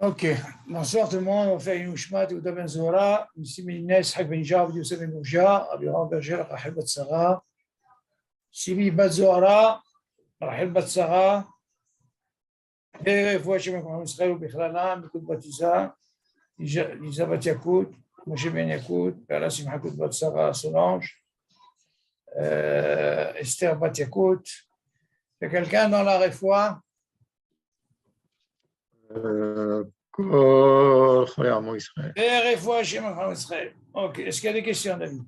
Ok, bonsoir tout le monde. On va faire une Ushmat ou Ben Zora, Missimi Inès, Hak Ben Jab, Youssef Ben Mourja, Abiram Berger, Rahel Batsara, Simi Batzora, Rahel Batsara, Fois Shem Mohamed Israël ou Bichlala, Mikoud Batiza, Lisa Bat Yakout, Moshe Ben Yakout, Perla Sim Hakout Batsara, Solange, Esther Bat Yakout. Il y a quelqu'un dans la réfoie? Regarde, Israël. Réfoie Shem Mohamed Israël. Ok, est-ce qu'il y a des questions, David?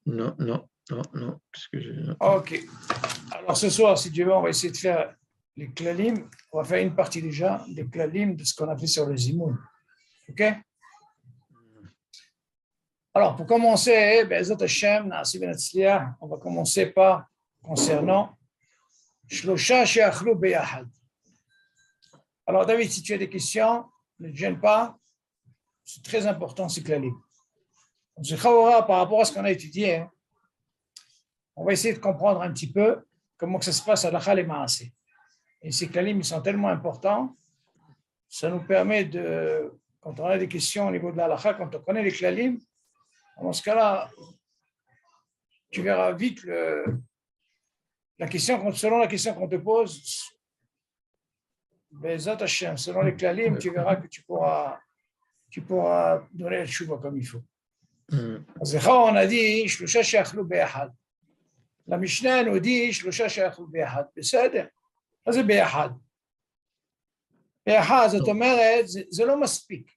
Non. Parce que Ok. Alors ce soir, si Dieu veut, on va essayer de faire les klalim. On va faire une partie déjà des klalim de ce qu'on a fait sur le zimoun. Ok? Alors pour commencer, on va commencer par concernant Shlosha she'achlu beyahad. Alors David, si tu as des questions, ne te gêne pas. C'est très important ces klalim. Par rapport à ce qu'on a étudié, hein, on va essayer de comprendre un petit peu comment que ça se passe à l'achal et maasé. Et ces klalim, ils sont tellement importants, ça nous permet de, quand on a des questions au niveau de l'halakha, quand on connaît les klalim, dans ce cas-là, tu verras vite selon la question qu'on te pose, selon les klalim, tu verras que tu pourras donner le chouva comme il faut. On a dit, Shlosha she'achlu beyahad. La Mishnah nous dit, Shlosha she'achlu beyahad. בסדר? מה זה ביחד? ביחד, זאת אומרת, זה לא מספיק.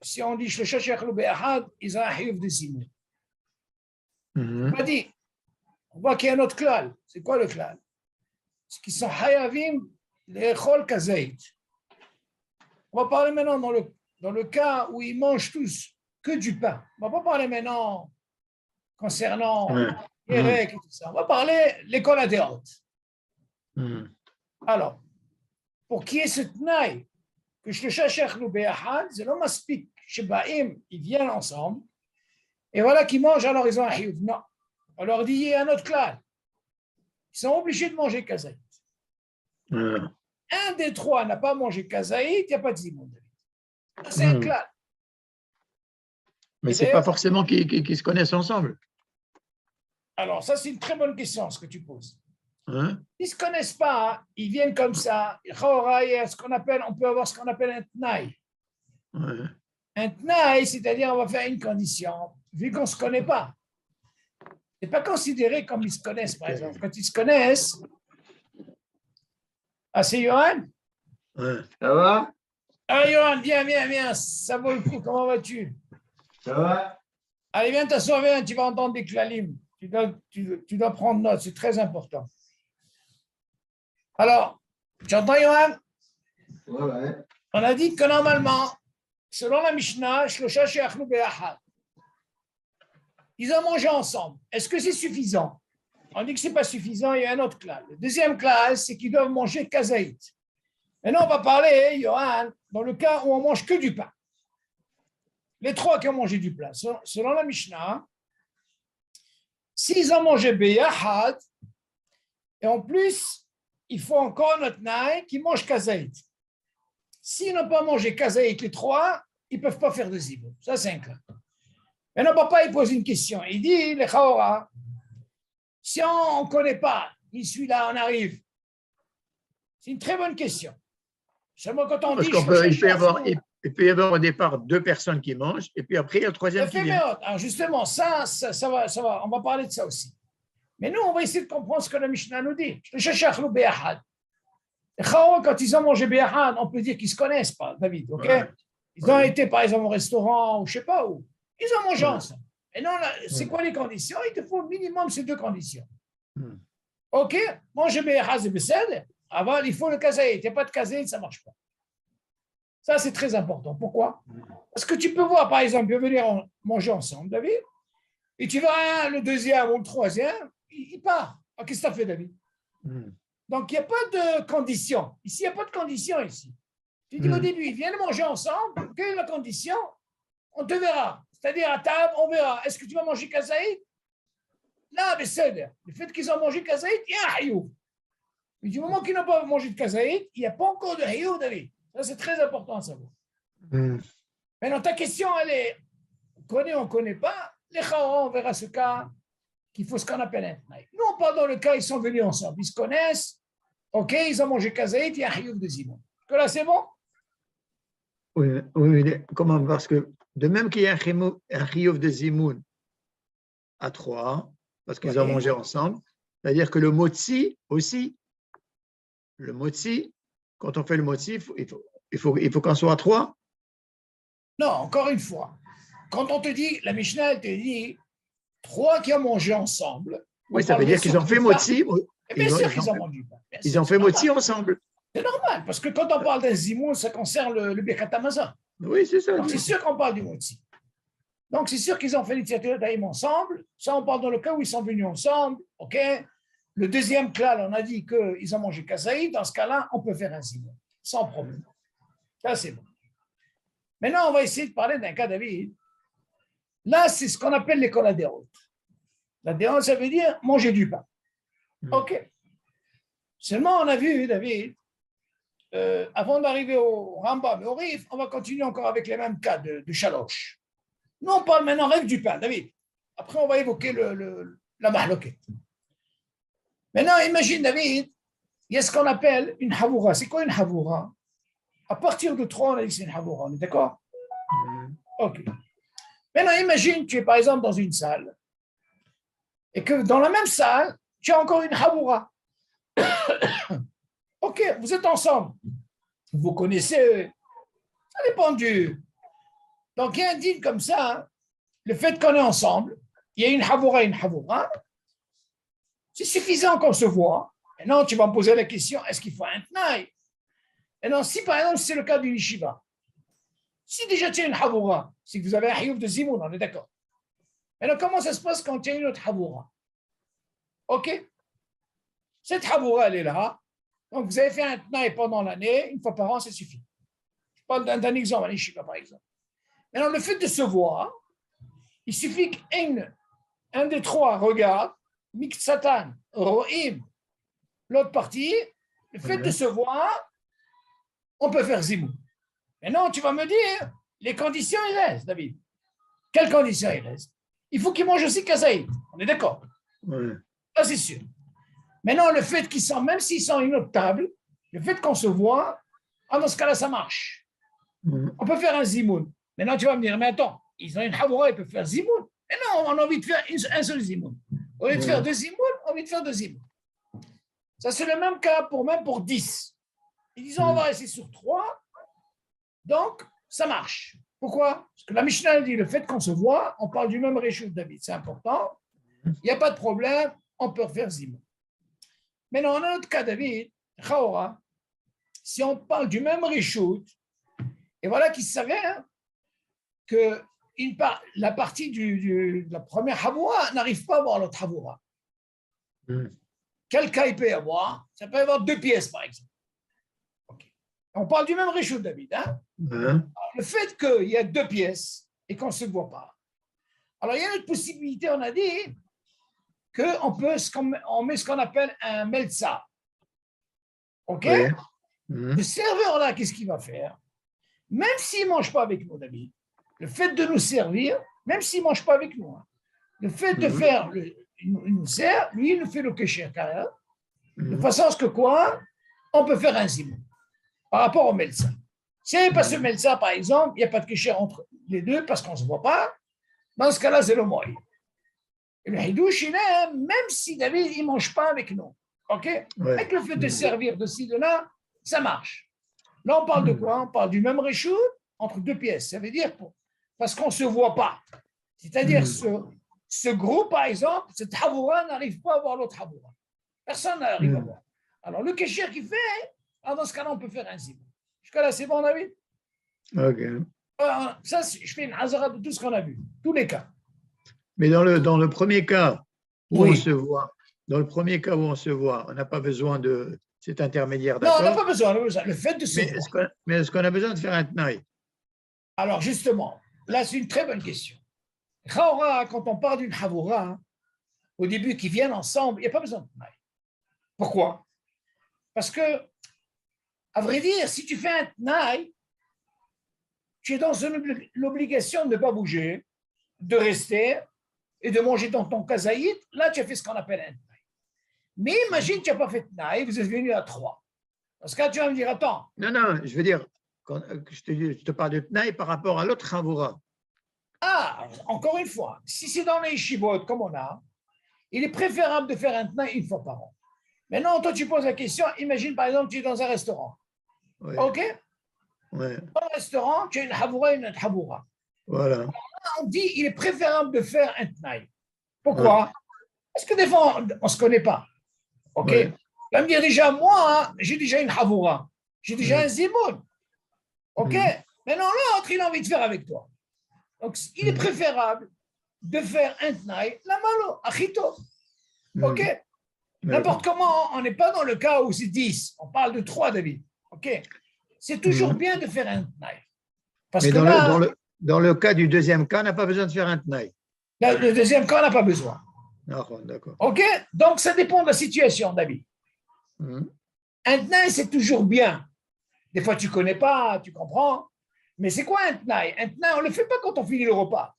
Si on dit שלושה שאכלו ביחד, ils ont un חיוב de zimoun. On va dire, on voit qu'il y a un autre klal. C'est quoi le klal? C'est qu'ils sont חייבים לאכול כזית. On va parler maintenant dans le cas où ils mangent tous que du pain. On ne va pas parler maintenant concernant Yerek et tout ça. On va parler l'école adhérente. Alors, pour qu'il y ait ce tnaï, que Shlosha she'achlu beyahad, c'est le maspik, Shebaim, ils viennent ensemble, et voilà qu'ils mangent, alors ils ont un hiyuv. Non, on leur dit, il y a un autre clan. Ils sont obligés de manger kazaït. Un des trois n'a pas mangé kazaït, il n'y a pas de zimoun. C'est un clan. Mais ce n'est pas forcément qu'ils se connaissent ensemble. Alors, ça, c'est une très bonne question, ce que tu poses. Ils ne se connaissent pas, ils viennent comme ça. On peut avoir ce qu'on appelle un tnaï. Un tnaï, c'est-à-dire on va faire une condition, vu qu'on ne se connaît pas. Ce n'est pas considéré comme ils se connaissent, par exemple. Quand ils se connaissent, c'est Johan? Ça va? Ah, Johan, viens, ça vaut le coup, comment vas-tu? Ça va? Allez, viens t'asseoir, viens, tu vas entendre des klalim. Tu dois prendre note, c'est très important. Alors, tu entends, Johan? Ouais. On a dit que normalement, selon la Mishnah, Shlosha she'achlu beyahad, ils ont mangé ensemble. Est-ce que c'est suffisant? On dit que ce n'est pas suffisant, il y a un autre classe. Le deuxième classe, c'est qu'ils doivent manger kazaït. Maintenant, on va parler, Johan, dans le cas où on mange que du pain. Les trois qui ont mangé du pain, selon la Mishnah, s'ils ont mangé beyahad, et en plus, il faut encore notre naï qui mange kazaït. S'ils n'ont pas mangé kazaït les trois, ils ne peuvent pas faire de zibou. Ça, c'est un cas. Maintenant, papa, il pose une question. Il dit, les chaora, si on ne connaît pas, il suit là, on arrive. C'est une très bonne question. Seulement quand on dit... Il peut y avoir au départ deux personnes qui mangent, et puis après, il y a le troisième qui vient. Alors justement, ça va. On va parler de ça aussi. Mais nous, on va essayer de comprendre ce que la Mishnah nous dit. Les she'achlu beyahad. Les chaora, quand ils ont mangé beyahad, on peut dire qu'ils ne se connaissent pas, David, ok? Ils ont été, par exemple, au restaurant, ou je ne sais pas où. Ils ont mangé ensemble. Et non, c'est quoi les conditions? Il te faut au minimum ces deux conditions. Ok? Manger beyahad, c'est besed. Avant, il faut le kazaït. Il n'y a pas de kazaït, ça ne marche pas. Ça, c'est très important. Pourquoi? Parce que tu peux voir, par exemple, ils venir manger ensemble, David, et tu vois le deuxième ou le troisième, il part. Alors, qu'est-ce que tu as fait, David? Donc, il n'y a pas de condition. Ici, il n'y a pas de condition ici. Tu dis au début, ils viennent manger ensemble. Quelle est la condition? On te verra. C'est-à-dire, à table, on verra. Est-ce que tu vas manger kazaït? Là, mais c'est le fait qu'ils ont mangé kazaït, il y a un hayouf. Mais du moment qu'ils n'ont pas mangé de kazaït, il n'y a pas encore de Hiyuv, David. Ça, c'est très important à savoir. Maintenant, ta question, elle est, on connaît, on ne connaît pas. Les Chahora, on verra ce cas qu'il faut ce qu'on appelle un tnaï. Nous, on parle dans le cas, ils sont venus ensemble. Ils se connaissent. OK, ils ont mangé kazaït, il y a un Hiyuv de Zimoun. Que là, c'est bon? Oui, comment? Parce que de même qu'il y a un Chiyuv de Zimoun à 3, parce qu'ils ont mangé ensemble, c'est-à-dire que le motzi aussi, le motzi, quand on fait le motzi, il faut qu'on soit à 3. Non, encore une fois. Quand on te dit, la Mishnah, elle te dit 3 qui ont mangé ensemble. Oui, ça veut dire qu'ils ont fait motzi. Bien sûr qu'ils ont mangé. Ils ont fait motzi ensemble. C'est normal, parce que quand on parle d'un zimoun, ça concerne le Birkat Hamazon. Oui, c'est ça. Donc, c'est sûr qu'on parle du motzi. Donc, c'est sûr qu'ils ont fait l'initiative d'Aïm ensemble. Ça, on parle dans le cas où ils sont venus ensemble. OK? Le deuxième cas, on a dit qu'ils ont mangé kazaï. Dans ce cas-là, on peut faire un zimoun, sans problème. Ça, c'est bon. Maintenant, on va essayer de parler d'un cas, David. Là, c'est ce qu'on appelle l'école adhérente. L'adhérente, ça veut dire manger du pain. OK. Seulement, on a vu, David, avant d'arriver au Rambam et au Rif, on va continuer encore avec les mêmes cas de chaloche. Nous, on parle maintenant rêve du pain, David. Après, on va évoquer la mahloquette. Maintenant, imagine, David, il y a ce qu'on appelle une havoura. C'est quoi une havoura? À partir de 3, on a dit que c'est une havoura. On est d'accord? OK. Maintenant, imagine, tu es par exemple dans une salle et que dans la même salle, tu as encore une havoura. OK, vous êtes ensemble. Vous connaissez, ça dépend du. Donc, il y a un deal comme ça. Hein. Le fait qu'on est ensemble, il y a une havoura, c'est suffisant qu'on se voit. Maintenant, tu vas me poser la question, est-ce qu'il faut un tnaï? Et non, si par exemple, c'est le cas d'une yeshiva, si déjà tu as une havoura, c'est que vous avez un hiyuv de zimoun, on est d'accord. Maintenant, comment ça se passe quand tu as une autre havoura? OK? Cette havoura, elle est là. Donc, vous avez fait un tnaï pendant l'année, une fois par an, ça suffit. Je parle d'un exemple, un yeshiva, par exemple. Maintenant, le fait de se voir, il suffit qu'un des trois regarde, Miksatan, Ro'im, l'autre partie, le fait de se voir, on peut faire zimoun. Maintenant, tu vas me dire, les conditions, il reste, David. Quelles conditions il reste? Il faut qu'il mange aussi kazaït. On est d'accord? Oui. Ça, c'est sûr. Maintenant, le fait qu'ils sont, même s'ils sont à une autre table, le fait qu'on se voit, dans ce cas-là, ça marche. On peut faire un zimoun. Maintenant, tu vas me dire, mais attends, ils ont une havoura, ils peuvent faire zimoun. Mais non, on a envie de faire un seul zimoun. Au lieu de faire deux zimoun, on a envie de faire deux zimoun. Ça, c'est le même cas même pour 10. Ils disent, on va rester sur 3. Donc, ça marche. Pourquoi? Parce que la Mishnah dit, le fait qu'on se voit, on parle du même réchou de David. C'est important. Il n'y a pas de problème. On peut faire zimoun. Maintenant, on a un autre cas, David, Chahora, si on parle du même réchou, et voilà qu'il s'avère que la partie de la première havoura n'arrive pas à voir l'autre havoura. Quel cas il peut y avoir? Ça peut y avoir 2 pièces, par exemple. Okay. On parle du même réchou, David. Hein? Alors, le fait qu'il y a 2 pièces et qu'on ne se voit pas. Alors, il y a une autre possibilité, on a dit, on met ce qu'on appelle un meltsa. OK? Le serveur, là, qu'est-ce qu'il va faire? Même s'il ne mange pas avec nous, David, le fait de nous servir, même s'il ne mange pas avec nous, hein, le fait de faire, il nous sert, lui, il nous fait le kécher carrière, de façon à ce que quoi? On peut faire un zimoun par rapport au melsa. Si il n'y a pas ce melsa, par exemple, il n'y a pas de kécher entre les deux parce qu'on ne se voit pas, dans ce cas-là, c'est le moyen. Et le hidouche, il est, même si David, il ne mange pas avec nous, OK? Avec le fait de servir de ci, de là, ça marche. Là, on parle de quoi? On parle du même réchou entre 2 pièces. Ça veut dire parce qu'on ne se voit pas. C'est-à-dire, ce groupe, par exemple, cette havoura n'arrive pas à voir l'autre havoura. Personne n'arrive à voir. Alors, le kécher qui fait, dans ce cas-là, on peut faire un zimoun. Jusqu'à là, c'est bon, David? OK. Alors, ça, je fais une hazara de tout ce qu'on a vu, tous les cas. Mais dans le premier cas où on se voit, on n'a pas besoin de cet intermédiaire, d'accord? Non, on n'a pas besoin. Le fait de se voir. Mais est-ce qu'on a besoin de faire un tnaï? Alors, justement, là, c'est une très bonne question. Quand on parle d'une havoura, au début, qui viennent ensemble, il n'y a pas besoin de tnaï. Pourquoi? Parce que, à vrai dire, si tu fais un tnaï, tu es dans l'obligation de ne pas bouger, de rester et de manger dans ton kazaït. Là, tu as fait ce qu'on appelle un tnaï. Mais imagine, tu n'as pas fait de tnaï, vous êtes venu à 3. Dans ce cas, tu vas me dire, attends. Non, je veux dire, je te parle de tnaï par rapport à l'autre chavura. Ah, encore une fois, si c'est dans les yeshivot comme on a, il est préférable de faire un tnaï une fois par an. Maintenant, toi, tu poses la question, imagine par exemple, tu es dans un restaurant. Ouais. OK? Ouais. Dans le restaurant, tu as une havoura et une haboura. Voilà. On dit il est préférable de faire un tnaï. Pourquoi? Parce que des fois, on ne se connaît pas. OK? Ouais. Il va me dire déjà, moi, j'ai déjà une havoura. J'ai déjà un zimoun. OK? Maintenant, l'autre, il a envie de faire avec toi. Donc, il est préférable de faire un tnaï, la malo, achito. OK? N'importe comment, on n'est pas dans le cas où c'est 10. On parle de 3, David. OK? C'est toujours bien de faire un tnaï. Parce mais que dans le cas du deuxième cas, on n'a pas besoin de faire un tnaï. Le deuxième cas, on n'a pas besoin. D'accord. OK? Donc, ça dépend de la situation, David. Un tnaï, c'est toujours bien. Des fois, tu ne connais pas, tu comprends. Mais c'est quoi un tnaï? Un tnaï, on ne le fait pas quand on finit le repas.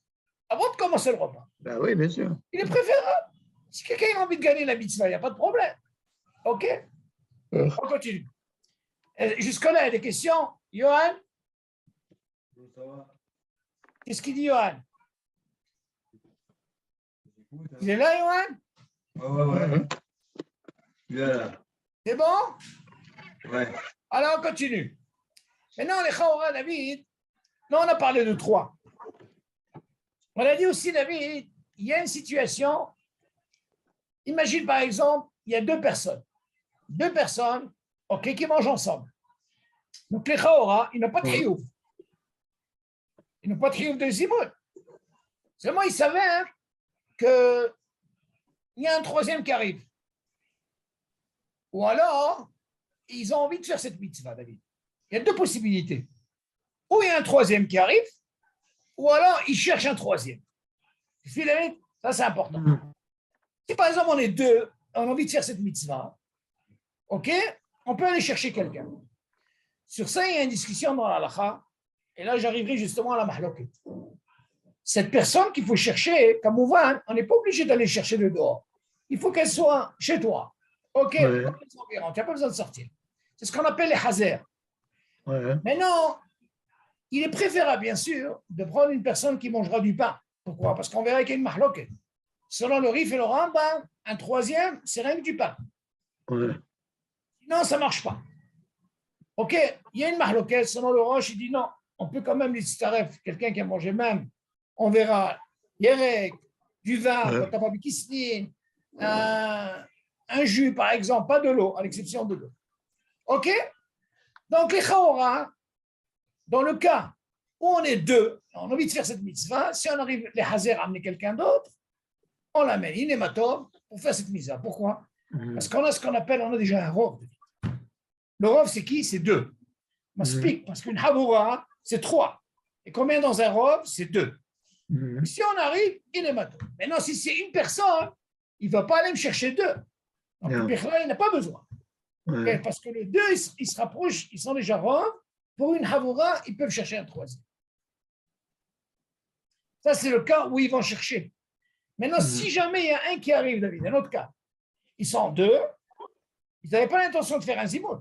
Avant de commencer le repas. Ben oui, bien sûr. Il est préférable. Si quelqu'un a envie de gagner la mitzvah, il n'y a pas de problème. OK? On continue. Jusque-là, il y a des questions. Johan? Qu'est-ce qu'il dit, Johan? Il est là, Johan? Ouais. Là. C'est bon? Ouais. Alors, on continue. Maintenant, les Chaora, David, là, on a parlé de 3. On a dit aussi, David, il y a une situation. Imagine, par exemple, il y a 2 personnes. 2 personnes, OK, qui mangent ensemble. Donc, les Chaora, ils n'ont pas de chiouf. Ils n'ont pas de chiouf de zimoun. Seulement, ils s'avèrent qu'il y a un 3e qui arrive. Ou alors, ils ont envie de faire cette mitzvah, David. Il y a 2 possibilités. Ou il y a un 3e qui arrive, ou alors ils cherchent un 3e. Tu suis, David? Ça, c'est important. Si par exemple on est 2, on a envie de faire cette mitzvah, OK, on peut aller chercher quelqu'un. Sur ça, il y a une discussion dans l'halakha, et là, j'arriverai justement à la mahloket. Cette personne qu'il faut chercher, comme on voit, on n'est pas obligé d'aller chercher de dehors. Il faut qu'elle soit chez toi. OK, tu n'as pas besoin de sortir. C'est ce qu'on appelle les hazers. Maintenant, il est préférable, bien sûr, de prendre une personne qui mangera du pain. Pourquoi? Parce qu'on verra qu'il y a une mahloket. Selon le Rif et le Rambam, un 3e, c'est rien que du pain. Sinon, ça ne marche pas. OK, il y a une mahloket, selon le Roche, il dit non, on peut quand même l'istaref, quelqu'un qui a mangé même, on verra, yerek, du vin, quand tu n'as pas bu kisnin, un jus, par exemple, pas de l'eau, à l'exception de l'eau. OK? Donc, les Chaora, dans le cas où on est 2, on a envie de faire cette mitzvah, si on arrive, les Hazer, à amener quelqu'un d'autre, on l'amène, il est matov, pour faire cette mitzvah. Pourquoi? Parce qu'on a ce qu'on appelle, on a déjà un rov. Le rov, c'est qui? C'est 2. M'explique, parce qu'une havoura, c'est 3. Et combien dans un rov? C'est 2. Si on arrive, il est matov. Maintenant, si c'est une personne, il ne va pas aller me chercher 2. Donc, le Bechla, il n'a pas besoin. Okay? Parce que les 2, ils se rapprochent, ils sont déjà rov. Pour une havoura, ils peuvent chercher un 3e. Ça, c'est le cas où ils vont chercher. Maintenant, si jamais il y a un qui arrive, David, un autre cas, ils sont 2, ils n'avaient pas l'intention de faire un zimoun.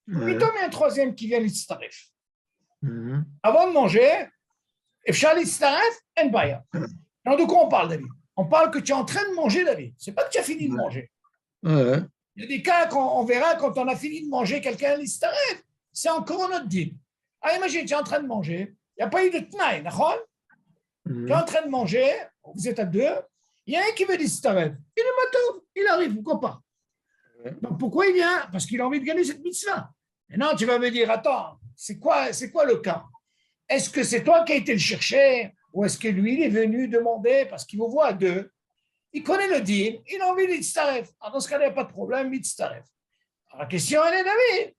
Puis tombe un 3e qui vient l'istaref. Avant de manger, efshal l'istaref, en baya. Alors, de quoi on parle, David? On parle que tu es en train de manger, David. Ce n'est pas que tu as fini de manger. Il y a des cas qu'on verra quand on a fini de manger quelqu'un l'istaref. C'est encore notre deal. Ah, imagine, tu es en train de manger, il n'y a pas eu de tnaï, d'accord? Tu es en train de manger, vous êtes à 2, il y a un qui veut l'istaref. Il est matov, il arrive, pourquoi pas? Donc pourquoi il vient? Parce qu'il a envie de gagner cette mitzvah. Et non, tu vas me dire, attends, c'est quoi le cas? Est-ce que c'est toi qui as été le chercher ou est-ce que lui, il est venu demander parce qu'il vous voit à 2? Il connaît le deal, il a envie de l'istaref. Alors dans ce cas, il n'y a pas de problème, l'istaref. La question, elle est, David,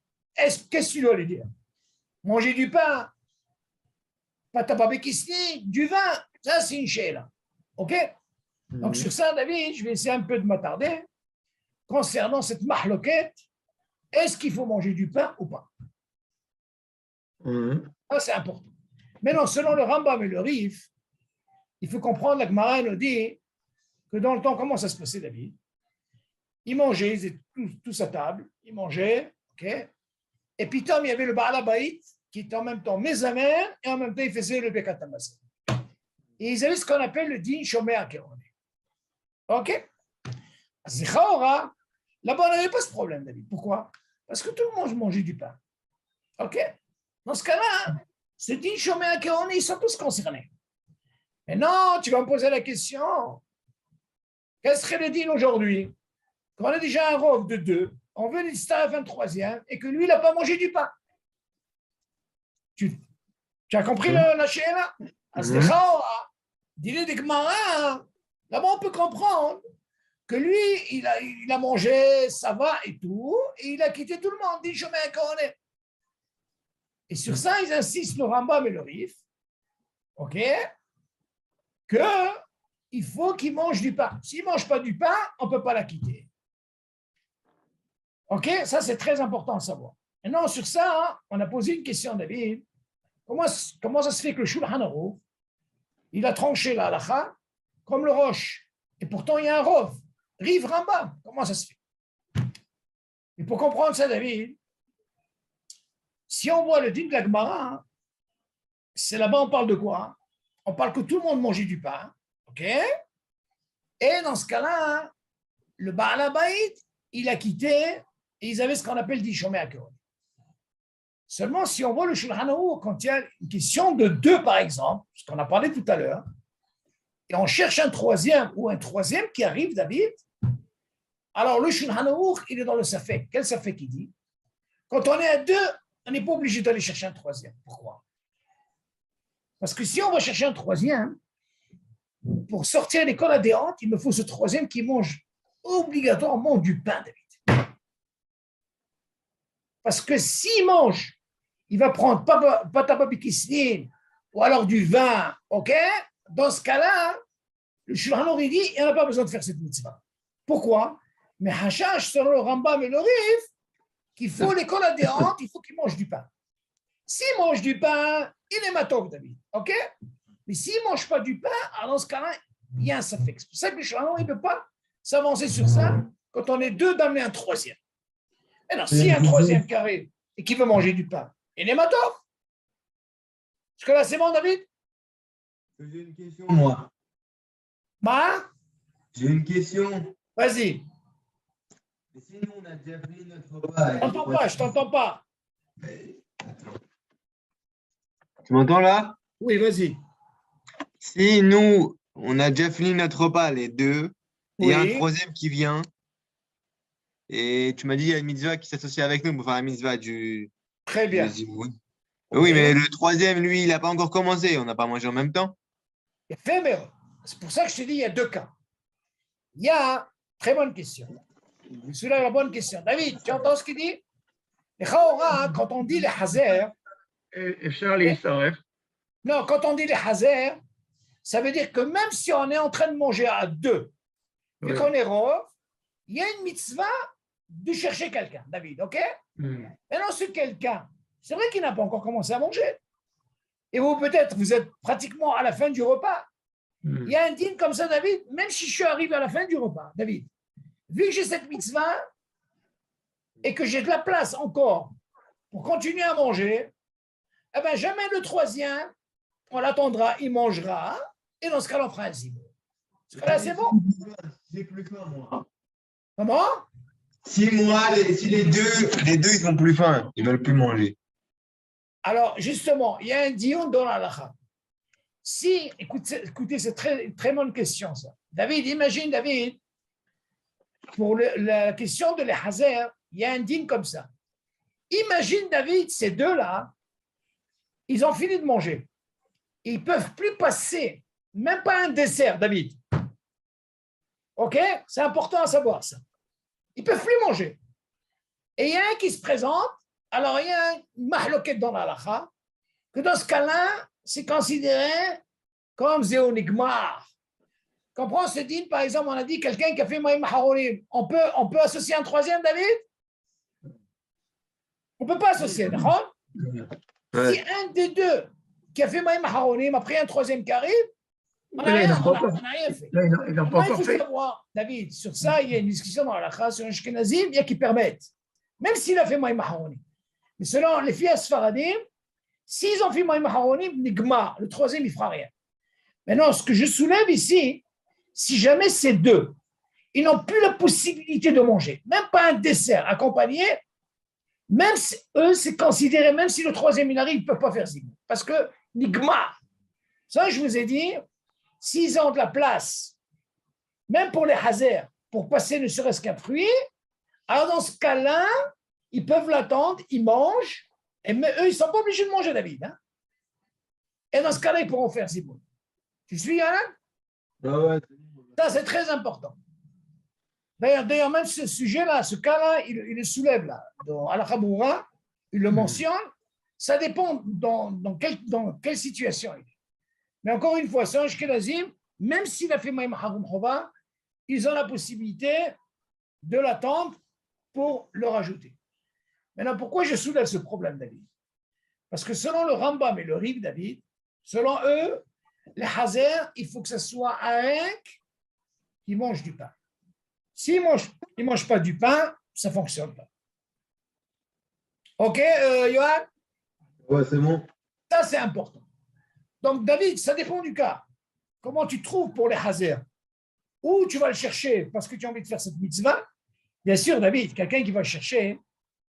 qu'est-ce que tu dois lui dire? Manger du pain, patababekisni, du vin, ça c'est une chéla. OK? Donc sur ça, David, je vais essayer un peu de m'attarder concernant cette mahloket est-ce qu'il faut manger du pain ou pas? Ça, c'est important. Maintenant, selon le Rambam et le Rif, il faut comprendre, la Gemara nous dit que dans le temps, comment ça se passait, David? Ils mangeaient, ils étaient tous à table, ils mangeaient, ok? Et puis, Tom, il y avait le Baal Habayit, qui était en même temps Mezamer, et en même temps, il faisait le Bekat HaMatzah. Et ils avaient ce qu'on appelle le Din Shomei HaKeoni. Ok? Zechora, là-bas, on n'avait pas ce problème, David. Pourquoi? Parce que tout le monde mangeait du pain. Ok? Dans ce cas-là, ce Din Shomei HaKeoni, ils sont tous concernés. Mais non, tu vas me poser la question. Quel serait le din aujourd'hui? Quand on a déjà un rov de 2, on veut l'Istar à 23e et que lui, il n'a pas mangé du pain. Tu as compris la chéra? Dis-le des Gemara. Là-bas, on peut comprendre que lui, il a mangé, ça va et tout, et il a quitté tout le monde, dit chemin incarné. Et sur ça, ils insistent, le Rambam et le Rif, ok, qu'il faut qu'il mange du pain. S'il ne mange pas du pain, on ne peut pas la quitter. Ok, ça c'est très important à savoir. Maintenant, sur ça, on a posé une question, David. Comment ça se fait que le Shulchan Aruch, il a tranché la halakha comme le roche, et pourtant il y a un rov, Riv Rambam. Comment ça se fait? Et pour comprendre ça, David, si on voit le din de la Gemara, c'est là-bas on parle de quoi? On parle que tout le monde mangeait du pain, ok? Et dans ce cas-là, le Baal Habayit, il a quitté, et ils avaient ce qu'on appelle dit Shomei HaKeoni. Seulement, si on voit le Shulchan Aruch, quand il y a une question de 2, par exemple, ce qu'on a parlé tout à l'heure, et on cherche un troisième ou un troisième qui arrive, David, alors le Shulchan Aruch, il est dans le Safek. Quel Safek il dit? Quand on est à 2, on n'est pas obligé d'aller chercher un troisième. Pourquoi? Parce que si on va chercher un troisième, pour sortir l'école adhérente, il me faut ce troisième qui mange obligatoirement du pain, David. Parce que s'il mange, il va prendre patababikisnin ou alors du vin, ok? Dans ce cas-là, le Shulchan Aruch dit, il n'y a pas besoin de faire cette mitzvah. Pourquoi? Mais Hashash, selon le Rambam et le Rif, qu'il faut l'école adhérente, il faut qu'il mange du pain. S'il mange du pain, il est matov, David, ok? Mais s'il ne mange pas du pain, alors dans ce cas-là, il y a un safek. C'est pour ça que le Shulchan Aruch ne peut pas s'avancer sur ça quand on est 2 d'amener un troisième. Et alors, s'il y a un troisième qui arrive et qui veut manger du pain, il est matov. Est-ce que là, c'est bon, David? J'ai une question, moi. Bah? J'ai une question. Vas-y. Mais si nous, on a déjà pris notre repas. Je t'entends pas. Attends. Tu m'entends là? Oui, vas-y. Si nous, on a déjà fini notre repas, les 2, et il y a un Oui. troisième qui vient, et tu m'as dit qu'il y a une mitzvah qui s'associe avec nous pour faire la mitzvah du Très bien. Zimoun. Oui, mais le troisième, lui, il n'a pas encore commencé. On n'a pas mangé en même temps. C'est pour ça que je te dis, il y a 2 cas. Il y a, très bonne question. Celui-là est la bonne question. David, tu entends ce qu'il dit? Les Chaora, quand on dit les Hazer, non, quand on dit les Hazer, ça veut dire que même si on est en train de manger à 2, vu qu'on est rov, il y a une mitzvah de chercher quelqu'un, David, ok? Maintenant, ce quelqu'un, c'est vrai qu'il n'a pas encore commencé à manger. Et vous, peut-être, vous êtes pratiquement à la fin du repas. Il y a un dîner comme ça, David, même si je suis arrivé à la fin du repas, David, vu que j'ai cette mitzvah et que j'ai de la place encore pour continuer à manger, eh bien, jamais le troisième, on l'attendra, il mangera, et dans ce cas-là, on fera un zimoun. Ce cas-là, c'est bon. J'ai plus faim, moi. Comment? Si les deux, ils sont plus faim, ils ne veulent plus manger. Alors, justement, il y a un dion dans la halakha. Si, écoutez, c'est très, très bonne question, ça. David, imagine, David, pour la question de les hazer, il y a un din comme ça. Imagine, David, ces deux-là, ils ont fini de manger. Ils ne peuvent plus passer, même pas un dessert, David. OK? C'est important à savoir ça. Ils ne peuvent plus manger. Et il y a un qui se présente, alors il y a un mahloket dans la halakha, que dans ce cas-là, c'est considéré comme zéonigmar. Comprends ce din, par exemple, on a dit quelqu'un qui a fait maïm harorim. On peut associer un troisième, David? On ne peut pas associer, d'accord? Ouais. Si un des deux qui a fait Maïm Haronim a pris un troisième qui arrive, on n'a Là, ils rien, n'ont pas encore- on n'a rien fait. là, ils n'ont pas Moi, il encore faut fait. savoir, David, sur ça, il y a une discussion dans la sur un Ashkenazim, il y a qui permettent, même s'il a fait Maïm Haronim. Mais selon les filles Sfaradim, s'ils ont fait Maïm Haronim, Nigma, le troisième, il ne fera rien. Maintenant, ce que je soulève ici, si jamais ces deux, ils n'ont plus la possibilité de manger, même pas un dessert accompagné, même si, eux, c'est considéré, même si le troisième il arrive, ils ne peuvent pas faire zimoun. Parce que, nigma, ça je vous ai dit, s'ils ont de la place, même pour les hazers, pour passer ne serait-ce qu'un fruit, alors dans ce cas-là, ils peuvent l'attendre, ils mangent, et mais eux, ils ne sont pas obligés de manger, David. Hein? Et dans ce cas-là, ils pourront faire zimoun. Tu suis, Alain? Ouais. Ça, c'est très important. D'ailleurs, même ce sujet-là, ce cas-là, il le soulève là. Dans Al-Khaboura, il le mentionne. Ça dépend dans quelle situation il est. Mais encore une fois, c'est un Ashkenazim, même s'il a fait Maïm Haroum Chova, ils ont la possibilité de l'attendre pour le rajouter. Maintenant, pourquoi je soulève ce problème, David? Parce que selon le Rambam et le Riv, David, selon eux, les Hazer, il faut que ce soit un qui mange du pain. S'il ne mange pas du pain, ça ne fonctionne pas. OK, Johan? Ouais, c'est bon. Ça, c'est important. Donc, David, ça dépend du cas. Comment tu trouves pour les Hazer? Ou tu vas le chercher parce que tu as envie de faire cette mitzvah? Bien sûr, David, quelqu'un qui va le chercher,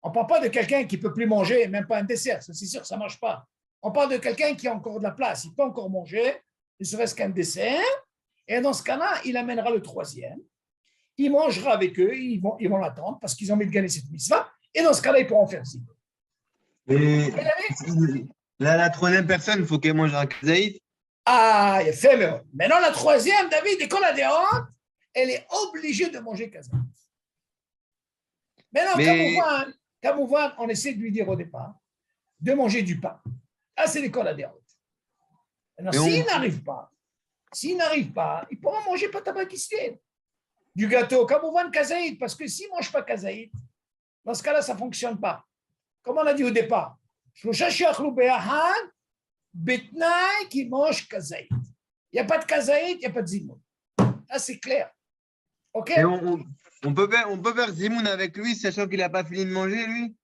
on ne parle pas de quelqu'un qui ne peut plus manger, même pas un dessert. C'est sûr, ça ne marche pas. On parle de quelqu'un qui a encore de la place. Il peut encore manger, ne serait-ce qu'un dessert. Et dans ce cas-là, il amènera le troisième. Il mangera avec eux, ils vont l'attendre parce qu'ils ont envie de gagner cette mitzvah. Et dans ce cas-là, ils pourront faire zim. Mais là, la troisième personne, il faut qu'elle mange un kazaït. Ah, il fait mieux. Maintenant, la troisième, David, dès qu'on a des hontes, elle est obligée de manger kazaït. Maintenant, Kamouvan, on essaie de lui dire au départ de manger du pain. Ah, c'est l'école à des hontes. Maintenant, s'il n'arrive pas, il pourra manger patabakistin. Du gâteau, Kamouvan kazaït, parce que s'il ne mange pas kazaït, dans ce cas-là, ça ne fonctionne pas. Comme on a dit au départ, Betnaï qui mange kazaït. Il n'y a pas de kazaït, il n'y a pas de zimoun. Ah, c'est clair. OK? Et on peut faire zimoun avec lui, sachant qu'il n'a pas fini de manger, lui.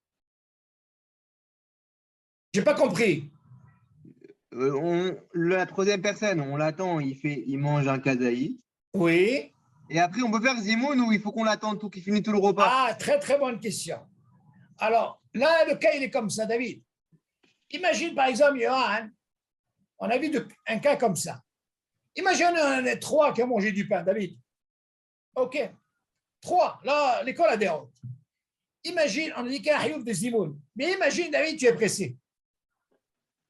Je n'ai pas compris. La troisième personne, on l'attend, il mange un kazaït. Oui. Et après, on peut faire zimoun ou il faut qu'on l'attende tout, qu'il finisse tout le repas? Ah, très, très bonne question. Alors, là, le cas, il est comme ça, David. Imagine, par exemple, Johan, on a vu un cas comme ça. Imagine on est trois qui ont mangé du pain, David. OK. Trois. Là, l'école a des hontes. Imagine, on a dit qu'il y a un hiouf de zimoun. Mais imagine, David, tu es pressé.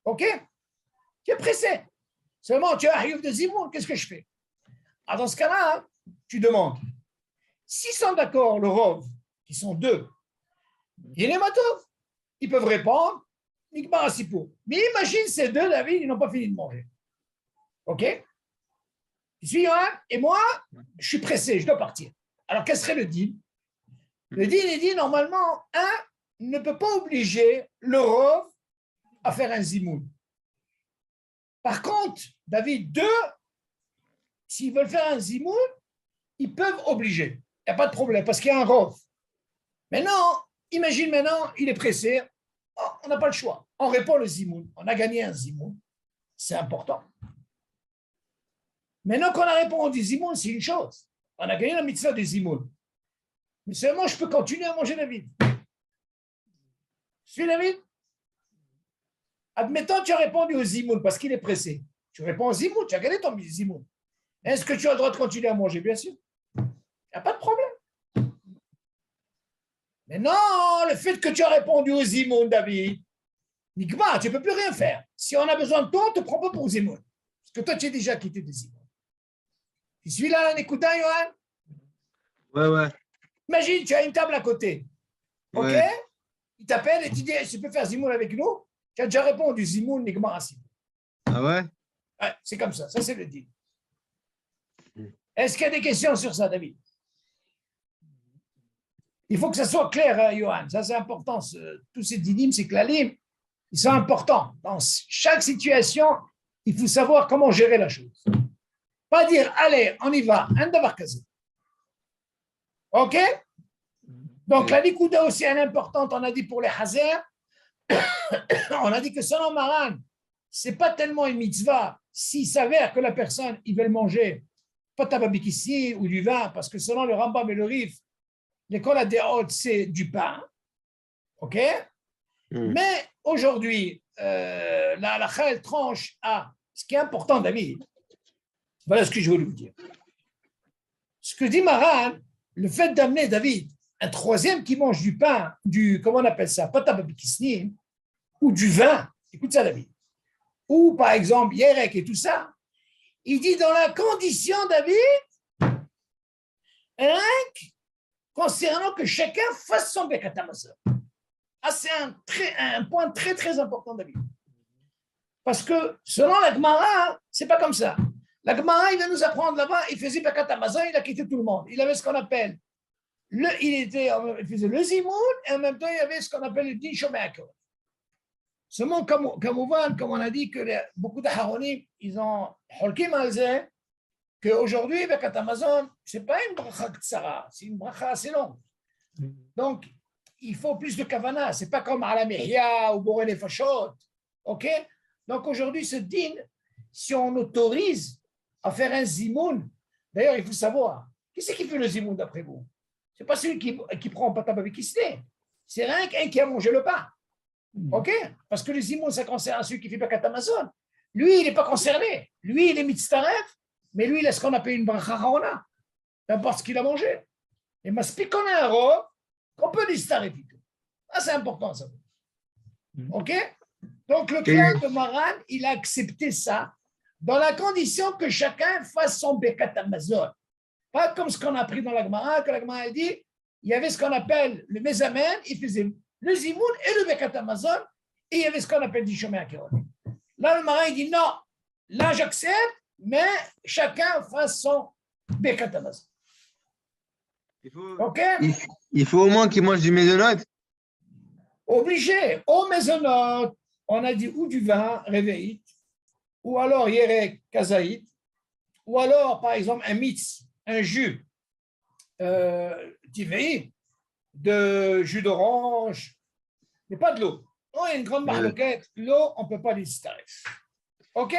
OK? Tu es pressé. Seulement, tu as un hiouf de zimoun. Qu'est-ce que je fais? Alors, dans ce cas-là, tu demandes. S'ils sont d'accord, le rov, qui sont deux, il est matov. Ils peuvent répondre. Mais imagine ces deux, David, ils n'ont pas fini de manger. OK? Tu suis, Johan? Et moi, je suis pressé, je dois partir. Alors, quel serait le deal? Le deal est dit, normalement, un ne peut pas obliger le rov à faire un zimoun. Par contre, David, deux, s'ils veulent faire un zimoun, ils peuvent obliger. Il n'y a pas de problème, parce qu'il y a un rov. Maintenant, imagine maintenant, il est pressé. Oh, on n'a pas le choix. On répond le zimoun. On a gagné un zimoun. C'est important. Maintenant qu'on a répondu zimoun, c'est une chose. On a gagné la mitzvah des zimoun. Mais seulement, je peux continuer à manger David. Suis David? Admettons, tu as répondu au zimoun parce qu'il est pressé. Tu réponds au zimoun, tu as gagné ton zimoun. Est-ce que tu as le droit de continuer à manger? Bien sûr. Il n'y a pas de problème. Mais non, le fait que tu as répondu au zimoun, David, Nigma, tu ne peux plus rien faire. Si on a besoin de toi, on ne te prend pas pour zimoun. Parce que toi, tu es déjà quitté de zimoun. Tu suis là, en écoutant, Johan? Ouais. Imagine, tu as une table à côté. OK? Ouais. Il t'appelle et tu dis, tu peux faire zimoun avec nous? Tu as déjà répondu zimoun, Nigma, Assim. Ah ouais? Ouais, c'est comme ça. Ça, c'est le deal. Est-ce qu'il y a des questions sur ça, David? Il faut que ça soit clair, hein, Johan. Ça, c'est important. Tous ces dinim, ces klalim, ils sont importants. Dans chaque situation, il faut savoir comment gérer la chose. Pas dire, allez, on y va, un davar kazé. OK? Donc, la likouda aussi est importante, on a dit pour les hazer. On a dit que selon Maran, ce n'est pas tellement une mitzvah s'il s'avère que la personne, il veut le manger, pas tababikissi ou du vin, parce que selon le Rambam et le Rif, l'école à des hautes, c'est du pain. OK? Mais aujourd'hui, la halakha, elle tranche à ce qui est important, David. Voilà ce que je voulais vous dire. Ce que dit Maran, le fait d'amener, David, un troisième qui mange du pain, comment on appelle ça, pas tababikissi, ou du vin, écoute ça, David, ou par exemple, Yerek et tout ça, il dit dans la condition, David, concernant que chacun fasse son Birkat Hamazon. Ah, c'est un point très, très important, David. Parce que selon la Gemara, c'est pas comme ça. La Gemara, il va nous apprendre là-bas, il faisait Birkat Hamazon, il a quitté tout le monde. Il avait ce qu'on appelle, il faisait le zimoun, et en même temps, il avait ce qu'on appelle le din shomei hakol. Seulement, comme on a dit que beaucoup d'Aharonim, ils ont holkim alze, qu'aujourd'hui, Birkat Hamazon, ce n'est pas une bracha ktsara, c'est une bracha assez longue. Donc, il faut plus de kavana, ce n'est pas comme ala mihya ou boré nefashot. OK? Donc, aujourd'hui, ce din, si on autorise à faire un zimoun, d'ailleurs, il faut savoir, qui c'est qui fait le zimoun d'après vous? Ce n'est pas celui qui prend patab avec kisné, c'est rien qu'un qui a mangé le pain. OK? Parce que le zimoun, ça concerne celui qui fait Birkat Hamazon. Lui, il n'est pas concerné. Lui, il est mitztaref, mais lui, il a ce qu'on appelle une bracha harona, n'importe ce qu'il a mangé. Et maspik qu'on a un ro, qu'on peut mitztaref. Ah, c'est important, ça. OK? Donc, le clan de Maran, il a accepté ça dans la condition que chacun fasse son Birkat Hamazon. Pas comme ce qu'on a appris dans la Gemara, que la Gemara a dit, il y avait ce qu'on appelle le mezamen, il faisait le zimoun et le Birkat Hamazon, et il y avait ce qu'on appelle du shomei hakol. Là, le marin, il dit non, là, j'accepte, mais chacun fasse son Birkat Hamazon. Il faut au moins qu'il mange du mésonote. Obligé. Au mésonote, on a dit ou du vin, réveillite, ou alors yerek, kazaït, ou alors, par exemple, un mitz, un jus tivéi, de jus d'orange, mais pas de l'eau. Oh, il y a une grande marloquette. L'eau, on ne peut pas l'historier. OK?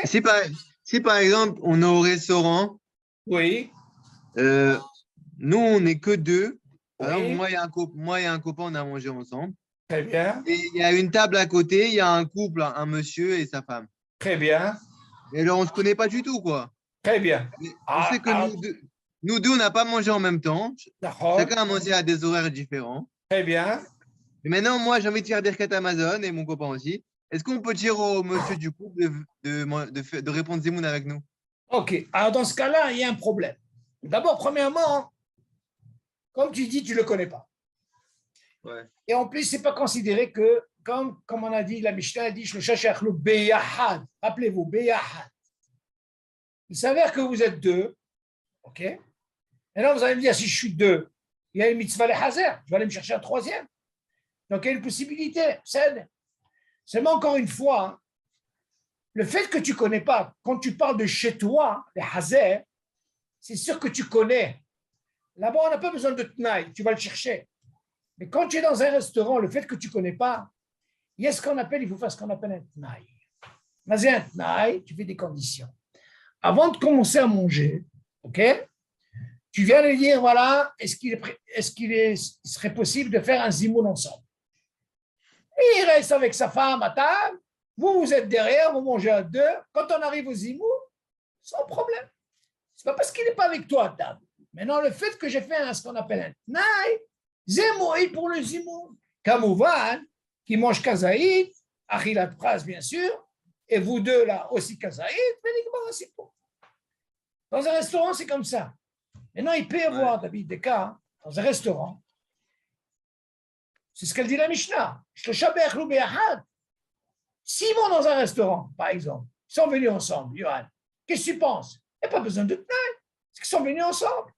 Si par exemple, on est au restaurant, Oui. nous, on n'est que deux. Oui. Alors, moi, il y a un copain, on a mangé ensemble. Très bien. Et il y a une table à côté, il y a un couple, un monsieur et sa femme. Très bien. Et alors, on ne se connaît pas du tout, quoi. Très bien. On sait que nous deux, on n'a pas mangé en même temps. Chacun a mangé à des horaires différents. Très bien. Et maintenant, moi, j'ai envie de faire Birkat Hamazon et mon copain aussi. Est-ce qu'on peut dire au monsieur du couple de répondre Zimoun avec nous? OK. Alors, dans ce cas-là, il y a un problème. D'abord, premièrement, comme tu dis, tu ne le connais pas. Ouais. Et en plus, ce n'est pas considéré que, comme on a dit, la Mishnah a dit, le beyahad. Rappelez-vous, beyahad. Il s'avère que vous êtes deux. OK? Et là, vous allez me dire, si je suis deux, il y a une mitzvah les hazer, je vais aller me chercher un troisième. Donc, il y a une possibilité. Seulement, encore une fois, hein, le fait que tu ne connais pas, quand tu parles de chez toi, les hazer, c'est sûr que tu connais. Là-bas, on n'a pas besoin de tnaï, tu vas le chercher. Mais quand tu es dans un restaurant, le fait que tu ne connais pas, il y a ce qu'on appelle, il faut faire ce qu'on appelle un tnaï. Mais un tnaï, tu fais des conditions. Avant de commencer à manger, OK, tu viens lui dire, voilà, est-ce qu'il serait possible de faire un zimoun ensemble? Et il reste avec sa femme à table, vous êtes derrière, vous mangez à deux. Quand on arrive au zimoun, sans problème. Ce n'est pas parce qu'il n'est pas avec toi à table. Maintenant, le fait que j'ai fait ce qu'on appelle un tnaï, zémoï pour le zimoun. Kamouvan, qui mange kazaït, achilat pras, bien sûr, et vous deux là aussi kazaït, mais c'est pour. Dans un restaurant, c'est comme ça. Maintenant, il peut y avoir, David, des cas, dans un restaurant, c'est ce qu'elle dit la Mishnah. S'ils vont dans un restaurant, par exemple, ils sont venus ensemble, Yohan, qu'est-ce que tu penses? Il n'y a pas besoin de tnaï, parce qu'ils sont venus ensemble.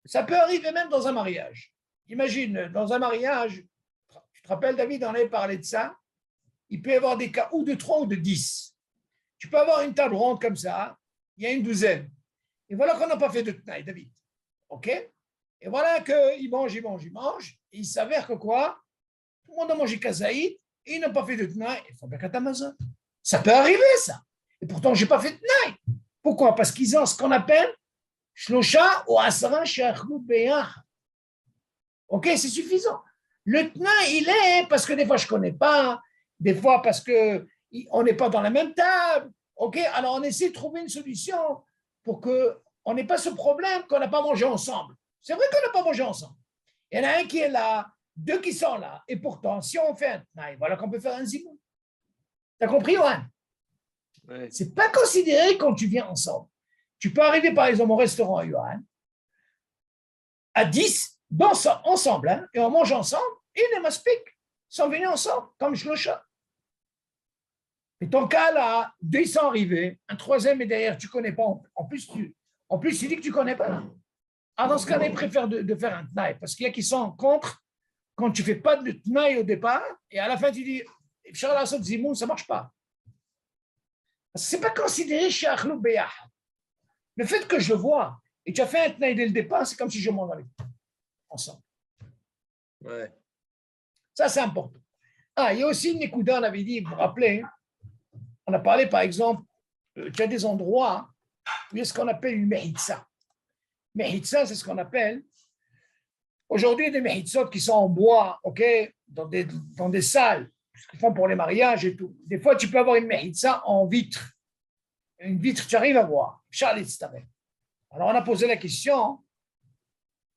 Ça peut arriver même dans un mariage. imagine, dans un mariage, tu te rappelles, David, on avait parlé de ça, il peut y avoir des cas ou de 3 ou de 10. Tu peux avoir une table ronde comme ça, il y a une douzaine. Et voilà qu'on n'a pas fait de tnaï, David. OK? Et voilà qu'ils mangent, et il s'avère que quoi? Tout le monde a mangé kazaïd et ils n'ont pas fait de tnaï. Il faut bien qu'à Amazon. Ça peut arriver, ça. Et pourtant, je n'ai pas fait de tnaï. Pourquoi? Parce qu'ils ont ce qu'on appelle shlosha ou asara she'achlu beyach. OK? C'est suffisant. Le tnaï, il est parce que des fois, je ne connais pas. Des fois, parce qu'on n'est pas dans la même table. OK? Alors, on essaie de trouver une solution pour qu'on n'ait pas ce problème qu'on n'a pas mangé ensemble. C'est vrai qu'on n'a pas mangé ensemble. Il y en a un qui est là, 2 qui sont là. Et pourtant, si on fait un tnaï, voilà qu'on peut faire un zimoun. Tu as compris, Yohan? Ouais. Ce n'est pas considéré quand tu viens ensemble. Tu peux arriver, par exemple, au restaurant, Yohan, à 10, ensemble, hein, et on mange ensemble, et les maspik sont venus ensemble, comme Shlosha. Et ton cas, là, 2 sont arrivés, un troisième est derrière, tu ne connais pas. En plus, tu dis que tu ne connais pas. Alors, dans ce cas-là, ils préfèrent de faire un tnaï, parce qu'il y a qui sont contre quand tu ne fais pas de tnaï au départ, et à la fin, tu dis, ça ne marche pas. Ce n'est pas considéré chez Achlou Beyah. Le fait que je vois, et tu as fait un tnaï dès le départ, c'est comme si je mange avec toi, ensemble. Ouais. Ça, c'est important. Il y a aussi une Nekuda, on avait dit, vous vous rappelez, on a parlé, par exemple, tu as des endroits où il y a ce qu'on appelle une mehitza. Mehitza, c'est ce qu'on appelle, aujourd'hui, des mehitzot qui sont en bois, ok, dans des salles, ce qu'ils font pour les mariages et tout. Des fois, tu peux avoir une mehitza en vitre. Une vitre, tu arrives à voir. Alors, on a posé la question,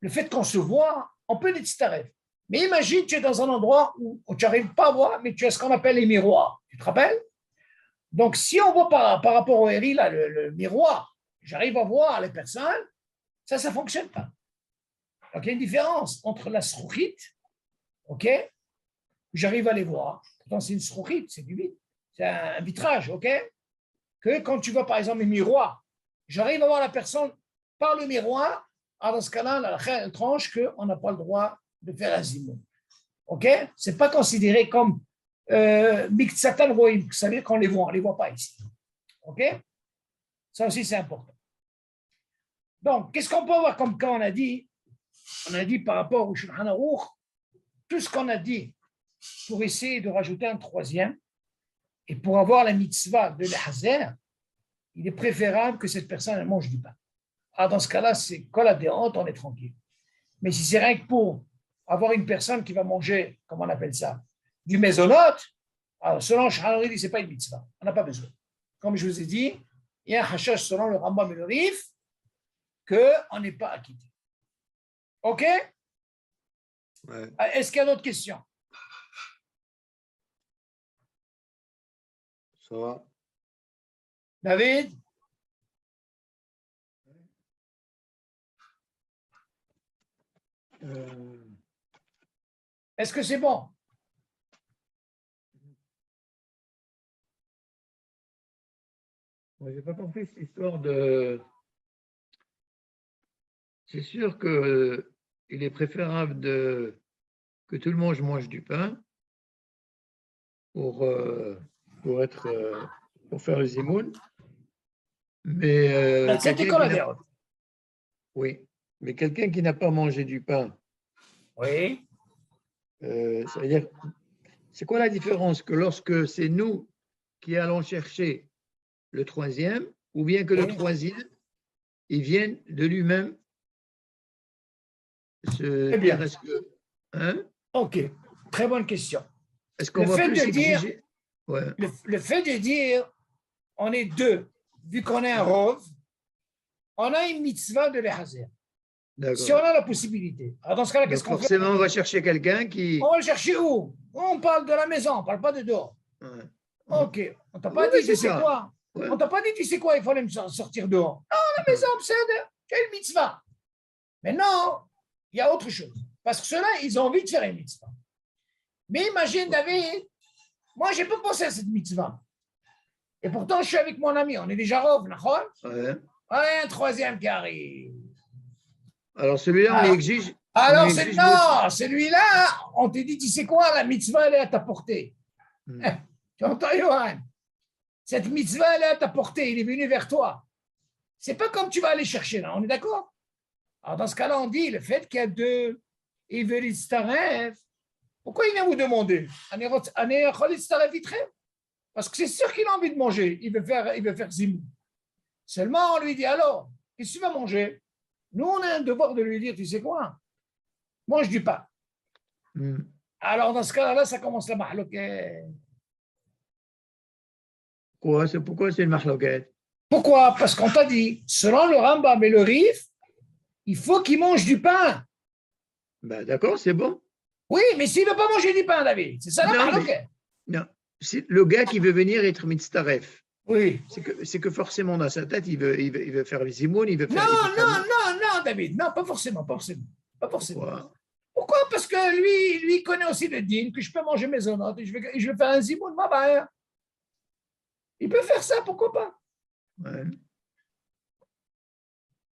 le fait qu'on se voit, on peut l'itstaref. Mais imagine, tu es dans un endroit où tu n'arrives pas à voir, mais tu as ce qu'on appelle les miroirs. Tu te rappelles? Donc, si on voit par rapport au RI, là, le miroir, j'arrive à voir les personnes, ça ne fonctionne pas. Donc, il y a une différence entre la srouchit, ok, j'arrive à les voir. Pourtant, c'est une srouchit, c'est du vide, c'est un vitrage, ok, que quand tu vois, par exemple, les miroirs, j'arrive à voir la personne par le miroir, alors dans ce cas-là, la elle tranche qu'on n'a pas le droit de faire un zimoun. Ok? Ce n'est pas considéré comme Miktsatan Roim, vous savez qu'on les voit, on ne les voit pas ici. Ok? Ça aussi, c'est important. Donc, qu'est-ce qu'on peut avoir comme cas on a dit? On a dit par rapport au Shulchan Aruch, tout ce qu'on a dit pour essayer de rajouter un troisième, et pour avoir la mitzvah de l'Hazer, il est préférable que cette personne elle mange du pain. Alors, dans ce cas-là, c'est kol adéante, on est tranquille. Mais si c'est rien que pour avoir une personne qui va manger, comment on appelle ça, du mésonote, alors selon Shulchan dit ce n'est pas une mitzvah, on n'a pas besoin. Comme je vous ai dit, il y a un hashash selon le Rambam et le Rif qu'on n'est pas acquitté. OK? Ouais. Est-ce qu'il y a d'autres questions? Ça va. David? Est-ce que c'est bon? Je n'ai pas compris cette histoire de. C'est sûr qu'il est préférable que tout le monde mange du pain pour faire le zimoun. Mais oui, mais quelqu'un qui n'a pas mangé du pain, Oui. ça veut dire, c'est quoi la différence que lorsque c'est nous qui allons chercher le troisième, ou bien que le troisième, il vienne de lui-même se dire, est-ce que... Hein? OK, très bonne question. Est-ce qu'on va plus exiger? Ouais. Le fait de dire, on est deux, vu qu'on est un rov, on a une mitzvah de l'Ehazer. Si on a la possibilité. Alors dans ce cas-là, qu'est-ce qu'on fait? Forcément, on va chercher quelqu'un qui... On va le chercher où? On parle de la maison, on ne parle pas de dehors. Ouais. OK, on ne t'a pas dit, tu sais quoi? Ouais. On ne t'a pas dit, tu sais quoi, il fallait me sortir dehors. Non, la maison, c'est tu as une mitzvah. Mais non, il y a autre chose. Parce que ceux-là, ils ont envie de faire une mitzvah. Mais imagine, David, moi, je n'ai pas pensé à cette mitzvah. Et pourtant, je suis avec mon ami, on est déjà rov, d'accord? Ouais. Ouais, un troisième qui arrive. Alors celui-là, on lui exige, Alors, On est c'est juste non, celui-là, on te dit, tu sais quoi, la mitzvah, elle est à ta portée. Tu entends, Johan? Cette mitzvah, elle est à ta portée, il est venu vers toi. C'est pas comme tu vas aller chercher là, on est d'accord? Alors, dans ce cas-là, on dit, le fait qu'il y a deux, il veut l'istaref, pourquoi il vient vous demander? Parce que c'est sûr qu'il a envie de manger, il veut faire zimou. Seulement, on lui dit, alors, qu'est-ce que tu vas manger? Nous, on a un devoir de lui dire, tu sais quoi? Mange du pain. Alors, dans ce cas-là, ça commence la mahloquette. Pourquoi c'est une marloquette? Pourquoi? Parce qu'on t'a dit, selon le Rambam et le Rif, il faut qu'il mange du pain. Ben, d'accord, c'est bon. Oui, mais s'il ne veut pas manger du pain, David, c'est ça la Non, mahloquette. Non, c'est le gars qui veut venir être mitzaref. Oui. C'est que forcément dans sa tête, il veut faire les zimoun, il veut faire. Non, David, non, pas forcément. Pourquoi? Parce que lui connaît aussi le din, que je peux manger mes onotes et je vais faire un zimoun, ma mère. Il peut faire ça, pourquoi pas? Ouais.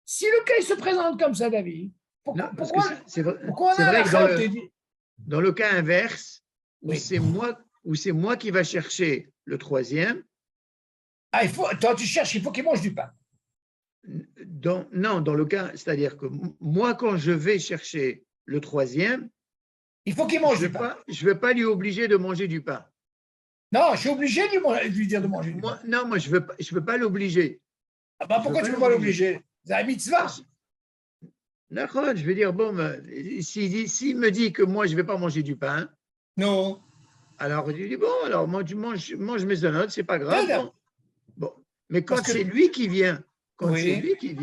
Si le cas il se présente comme ça, David, pourquoi on a vrai la que dans le cas inverse, où oui. c'est moi qui va chercher le troisième. Ah, toi tu cherches, il faut qu'il mange du pain. Dans le cas, c'est-à-dire que moi, quand je vais chercher le troisième, il faut qu'il mange du pain. Je ne vais pas lui obliger de manger du pain. Non, je suis obligé de lui dire de manger du pain. Non, moi, je veux pas l'obliger. Ah bah, pourquoi tu ne veux pas l'obliger? C'est un mitzvah. D'accord, je vais dire, bon, s'il me dit que moi, je ne vais pas manger du pain, non. Alors, il dit, bon, alors moi, tu manges mes onotes, c'est pas grave. Bon. Mais quand c'est lui qui vient, c'est lui qui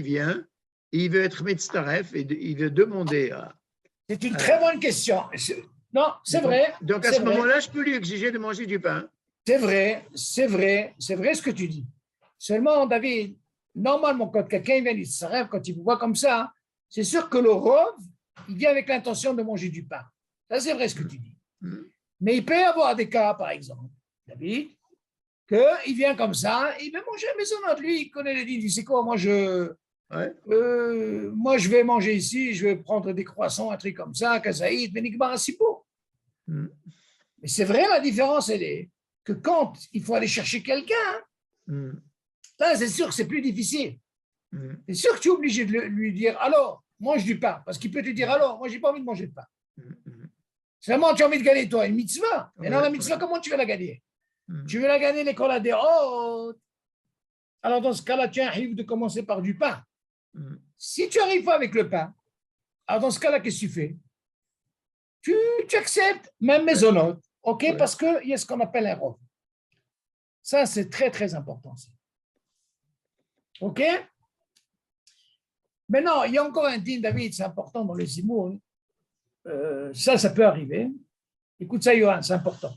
vient, il veut être mitzaref et il veut demander à. C'est une très bonne question. Non, c'est vrai. Donc, à ce moment-là, je peux lui exiger de manger du pain. C'est vrai ce que tu dis. Seulement, David, normalement, quand quelqu'un vient mitzaref, quand il vous voit comme ça, c'est sûr que le rov, il vient avec l'intention de manger du pain. Ça, c'est vrai ce que tu dis. Mais il peut y avoir des cas, par exemple, David, qu'il vient comme ça, il veut manger mes onotes. Lui, il connaît les dînes. Il sait quoi, moi, je vais manger ici, je vais prendre des croissants, un truc comme ça, kazaïd, benikbar asipo. Mais c'est vrai, la différence, elle est que quand il faut aller chercher quelqu'un, là, c'est sûr que c'est plus difficile. C'est sûr que tu es obligé de lui dire, alors, mange du pain. Parce qu'il peut te dire, alors, moi, je n'ai pas envie de manger de pain. Seulement, tu as envie de gagner, toi, une mitzvah. Et non, la mitzvah, comment tu veux la gagner? Tu veux la gagner, l'école des hautes. Alors, dans ce cas-là, tu arrives de commencer par du pain. Si tu n'arrives pas avec le pain, alors dans ce cas-là, qu'est-ce que tu fais? Tu acceptes même mes onotes, ok? Parce qu'il y a ce qu'on appelle un rov. Ça, c'est très, très important. Ok? Maintenant, il y a encore un din, David, c'est important dans les zimoun. Ça peut arriver. Écoute ça, Johan, c'est important.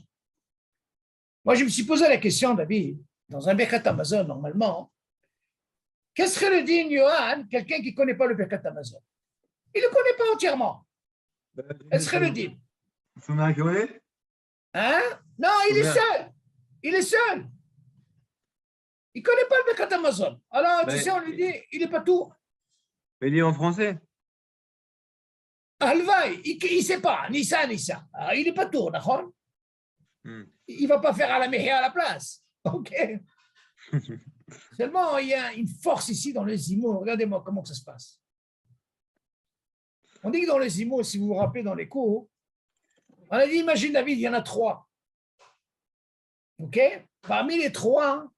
Moi, je me suis posé la question, David, dans un Birkat Amazon, normalement, qu'est-ce serait le din, Johan, quelqu'un qui ne connaît pas le Birkat Amazon? Il ne le connaît pas entièrement. Quel serait le din? Hein? Non, il est seul. Il ne connaît pas le Birkat Amazon. Alors, tu sais, on lui dit, il n'est pas tout. Mais il est en français. Alvaï, il ne sait pas, ni ça, ni ça. Alors, il n'est pas tout, d'accord? Il ne va pas faire à la méhia à la place. OK. Seulement, il y a une force ici dans les imos. Regardez-moi comment ça se passe. On dit que dans les imos, si vous vous rappelez dans les cours, on a dit, imagine David, il y en a 3. OK? Parmi les 3,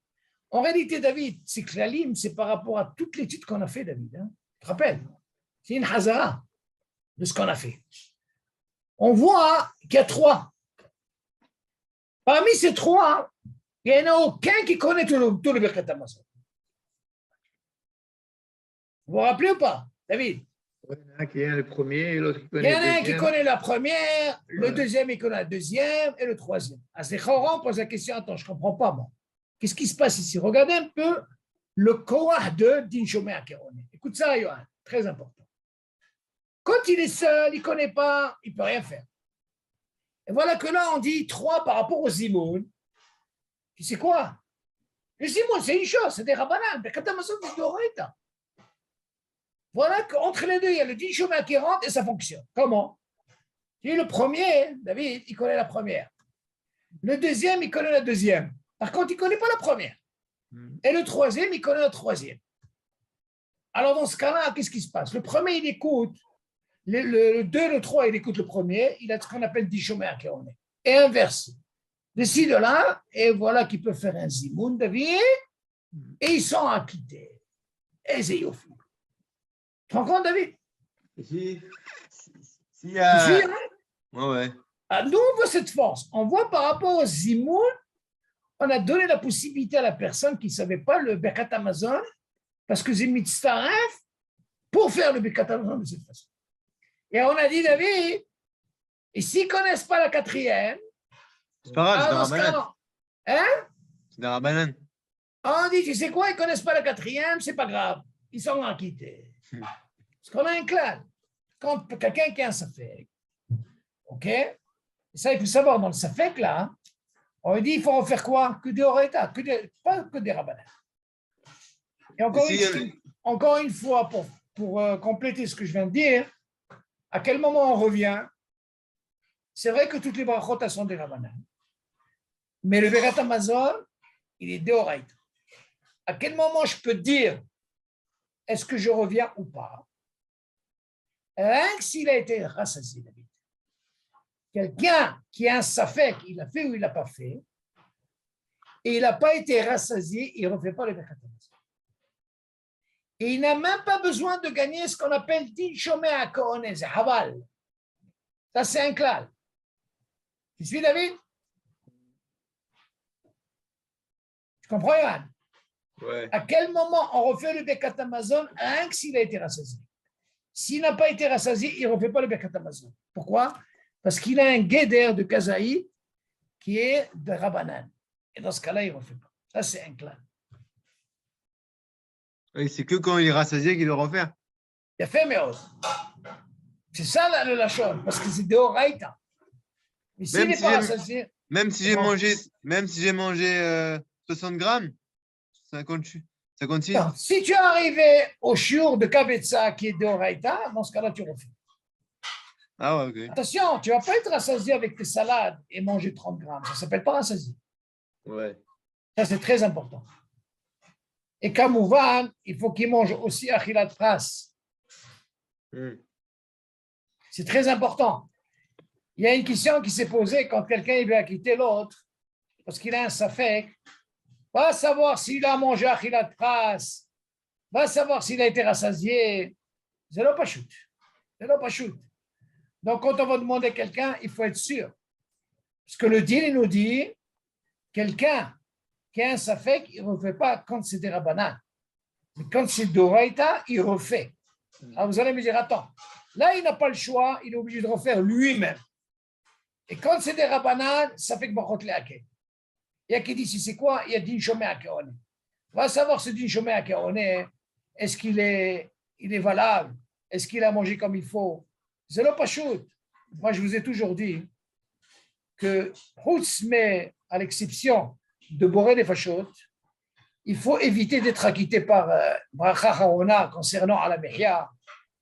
en réalité, David, c'est que la ligne, c'est par rapport à toute l'étude qu'on a fait, David. Hein? Tu te rappelles? C'est une hazara de ce qu'on a fait. On voit qu'il y a 3. Parmi ces 3, il n'y en a aucun qui connaît tout le Birkat Amazon. Vous vous rappelez ou pas, David? Il y en a qui est le premier et l'autre qui connaît le deuxième. Il y en a un qui connaît la première, le deuxième, il connaît la deuxième et le troisième. À ces Choran pose la question, attends, je ne comprends pas, moi. Qu'est-ce qui se passe ici? Regardez un peu le Koah de Din Shomer Akeroné. Écoute ça, Yohan, très important. Quand il est seul, il ne connaît pas, il ne peut rien faire. Et voilà que là, on dit 3 par rapport aux zimoun. Tu sais quoi? Les zimoun, c'est une chose, c'est des rabanan. Birkat Amazon, c'est d'oreita. Voilà qu'entre les deux, il y a le din shomer qui rentre et ça fonctionne. Comment? Et le premier, David, il connaît la première. Le deuxième, il connaît la deuxième. Par contre, il ne connaît pas la première. Et le troisième, il connaît la troisième. Alors, dans ce cas-là, qu'est-ce qui se passe? Le premier, il écoute. Le 2, le 3, il écoute le premier. Il a ce qu'on appelle dishomer qui en est. Et inversé. Décide là, et voilà qu'il peut faire un zimoun, David, et ils sont acquittés. Et c'est yofi. Tu te rends compte, David? Si Tu suis, hein? Ouais. Ah, nous, on voit cette force. On voit par rapport au zimoun, on a donné la possibilité à la personne qui ne savait pas le Birkat Amazon, parce que c'est mitzaref pour faire le Birkat Amazon de cette façon. Et on a dit, David, et s'ils ne connaissent pas la quatrième, C'est pas grave, c'est dans ce cas-là, hein? C'est un banane. On dit, tu sais quoi, ils ne connaissent pas la quatrième, c'est pas grave. Ils sont acquittés. Parce qu'on a un clan. Quand quelqu'un qui a un safek, OK? Et ça, il faut savoir, dans le safek, là, on dit, il faut en faire quoi? Que des oreita, pas que des rabbinats. Et encore une fois, pour compléter ce que je viens de dire, à quel moment on revient? C'est vrai que toutes les brachot sont des rabbinats. Mais le Birkat Amazon, il est d'oreita. À quel moment je peux dire est-ce que je reviens ou pas? Rien que s'il a été rassasié, David. Quelqu'un qui a un safek, il l'a fait ou il l'a pas fait, et il n'a pas été rassasié, il ne refait pas le Birkat Amazon. Et il n'a même pas besoin de gagner ce qu'on appelle din shomer à Kohané, c'est haval. Ça, c'est un klal. Tu suis, David? Tu comprends, Yohan? Ouais. À quel moment on refait le Birkat Amazon rien que s'il a été rassasié? S'il n'a pas été rassasié, il ne refait pas le Birkat Amazon. Pourquoi? Parce qu'il a un guéder de Kazaï qui est de Rabbanan. Et dans ce cas-là, il ne refait pas. Ça, c'est un clan. Oui, c'est que quand il est rassasié qu'il doit refaire. Il a fait Meod. C'est ça le lachon, parce que c'est de Horaïta. Mais s'il n'est pas rassasié. Même si j'ai mangé 60 grammes, ça continue. Non, si tu es arrivé au shiur de Kabetza qui est de Horaïta, dans ce cas-là, tu refais. Ah ouais, ok. Attention, tu ne vas pas être rassasié avec tes salades et manger 30 grammes. Ça ne s'appelle pas rassasié. Ouais. Ça, c'est très important. Et Kamouvan, il faut qu'il mange aussi Achilat Pras. C'est très important. Il y a une question qui s'est posée quand quelqu'un veut quitter l'autre, parce qu'il a un safek, va savoir s'il a mangé Achilat Pras, va savoir s'il a été rassasié. C'est là pas shoot. C'est là pas shoot. Donc, quand on va demander à quelqu'un, il faut être sûr. Parce que le deal, il nous dit, quelqu'un qui a un safek, il ne refait pas quand c'est des rabbanan. Mais quand c'est d'oraïta, il refait. Alors, vous allez me dire, attends, là, il n'a pas le choix, il est obligé de refaire lui-même. Et quand c'est des rabbanan, ça fait que Bachot Leaké. Il y a qui dit, si c'est quoi? Il y a din shomer à Keone. On va savoir ce din shomer à Keone, est-ce qu'il est valable? Est-ce qu'il a mangé comme il faut? C'est le pachout. Moi, je vous ai toujours dit que, mais à l'exception de Boré des Fachot, il faut éviter d'être acquitté par Bracha Harona concernant à la Mehia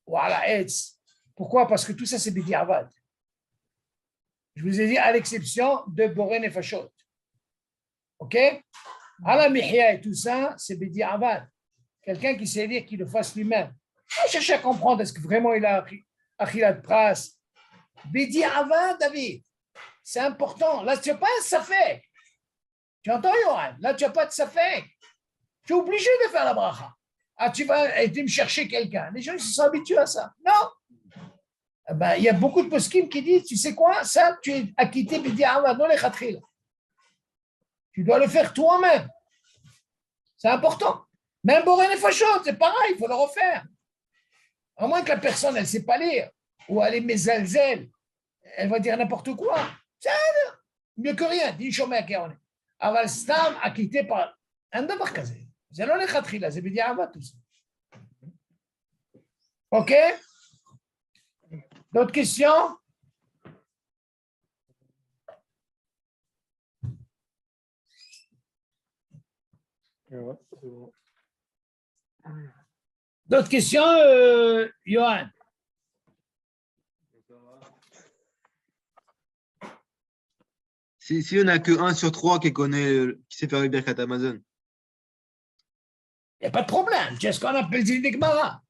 ou à la Etz. Pourquoi? Parce que tout ça, c'est Bidi Avad. Je vous ai dit à l'exception de Boré des Fachot. OK? À la Mehia et tout ça, c'est Bidi Avad. Quelqu'un qui sait dire qu'il le fasse lui-même. On cherche à comprendre est-ce que vraiment il a Achilat Pras. Bidi Avad, David. C'est important. Là, tu n'as pas un safek. Tu entends, Yohan? Là, tu n'as pas de safek. Tu es obligé de faire la bracha. Ah, tu vas me chercher quelqu'un. Les gens, ils se sont habitués à ça. Non. Ben, il y a beaucoup de poskim qui disent, tu sais quoi, ça, tu es acquitté, bidi avad, non les khatril. Tu dois le faire toi-même. C'est important. Même Boré Nefashot, c'est pareil, il faut le refaire. À moins que la personne, elle ne sait pas lire, ou elle est mésalzel, elle va dire n'importe quoi. C'est mieux que rien. Din shomer keone. Aval stam acquitté par un davar kazé. C'est non les khatrila, c'est bidi avad tout ça. OK? D'autres questions? Ouais, c'est bon. D'autres questions, Johan? Si on n'a que 1 sur 3 qui sait faire le Birkat Amazon. Il n'y a pas de problème. C'est ce qu'on appelle Din de Gemara.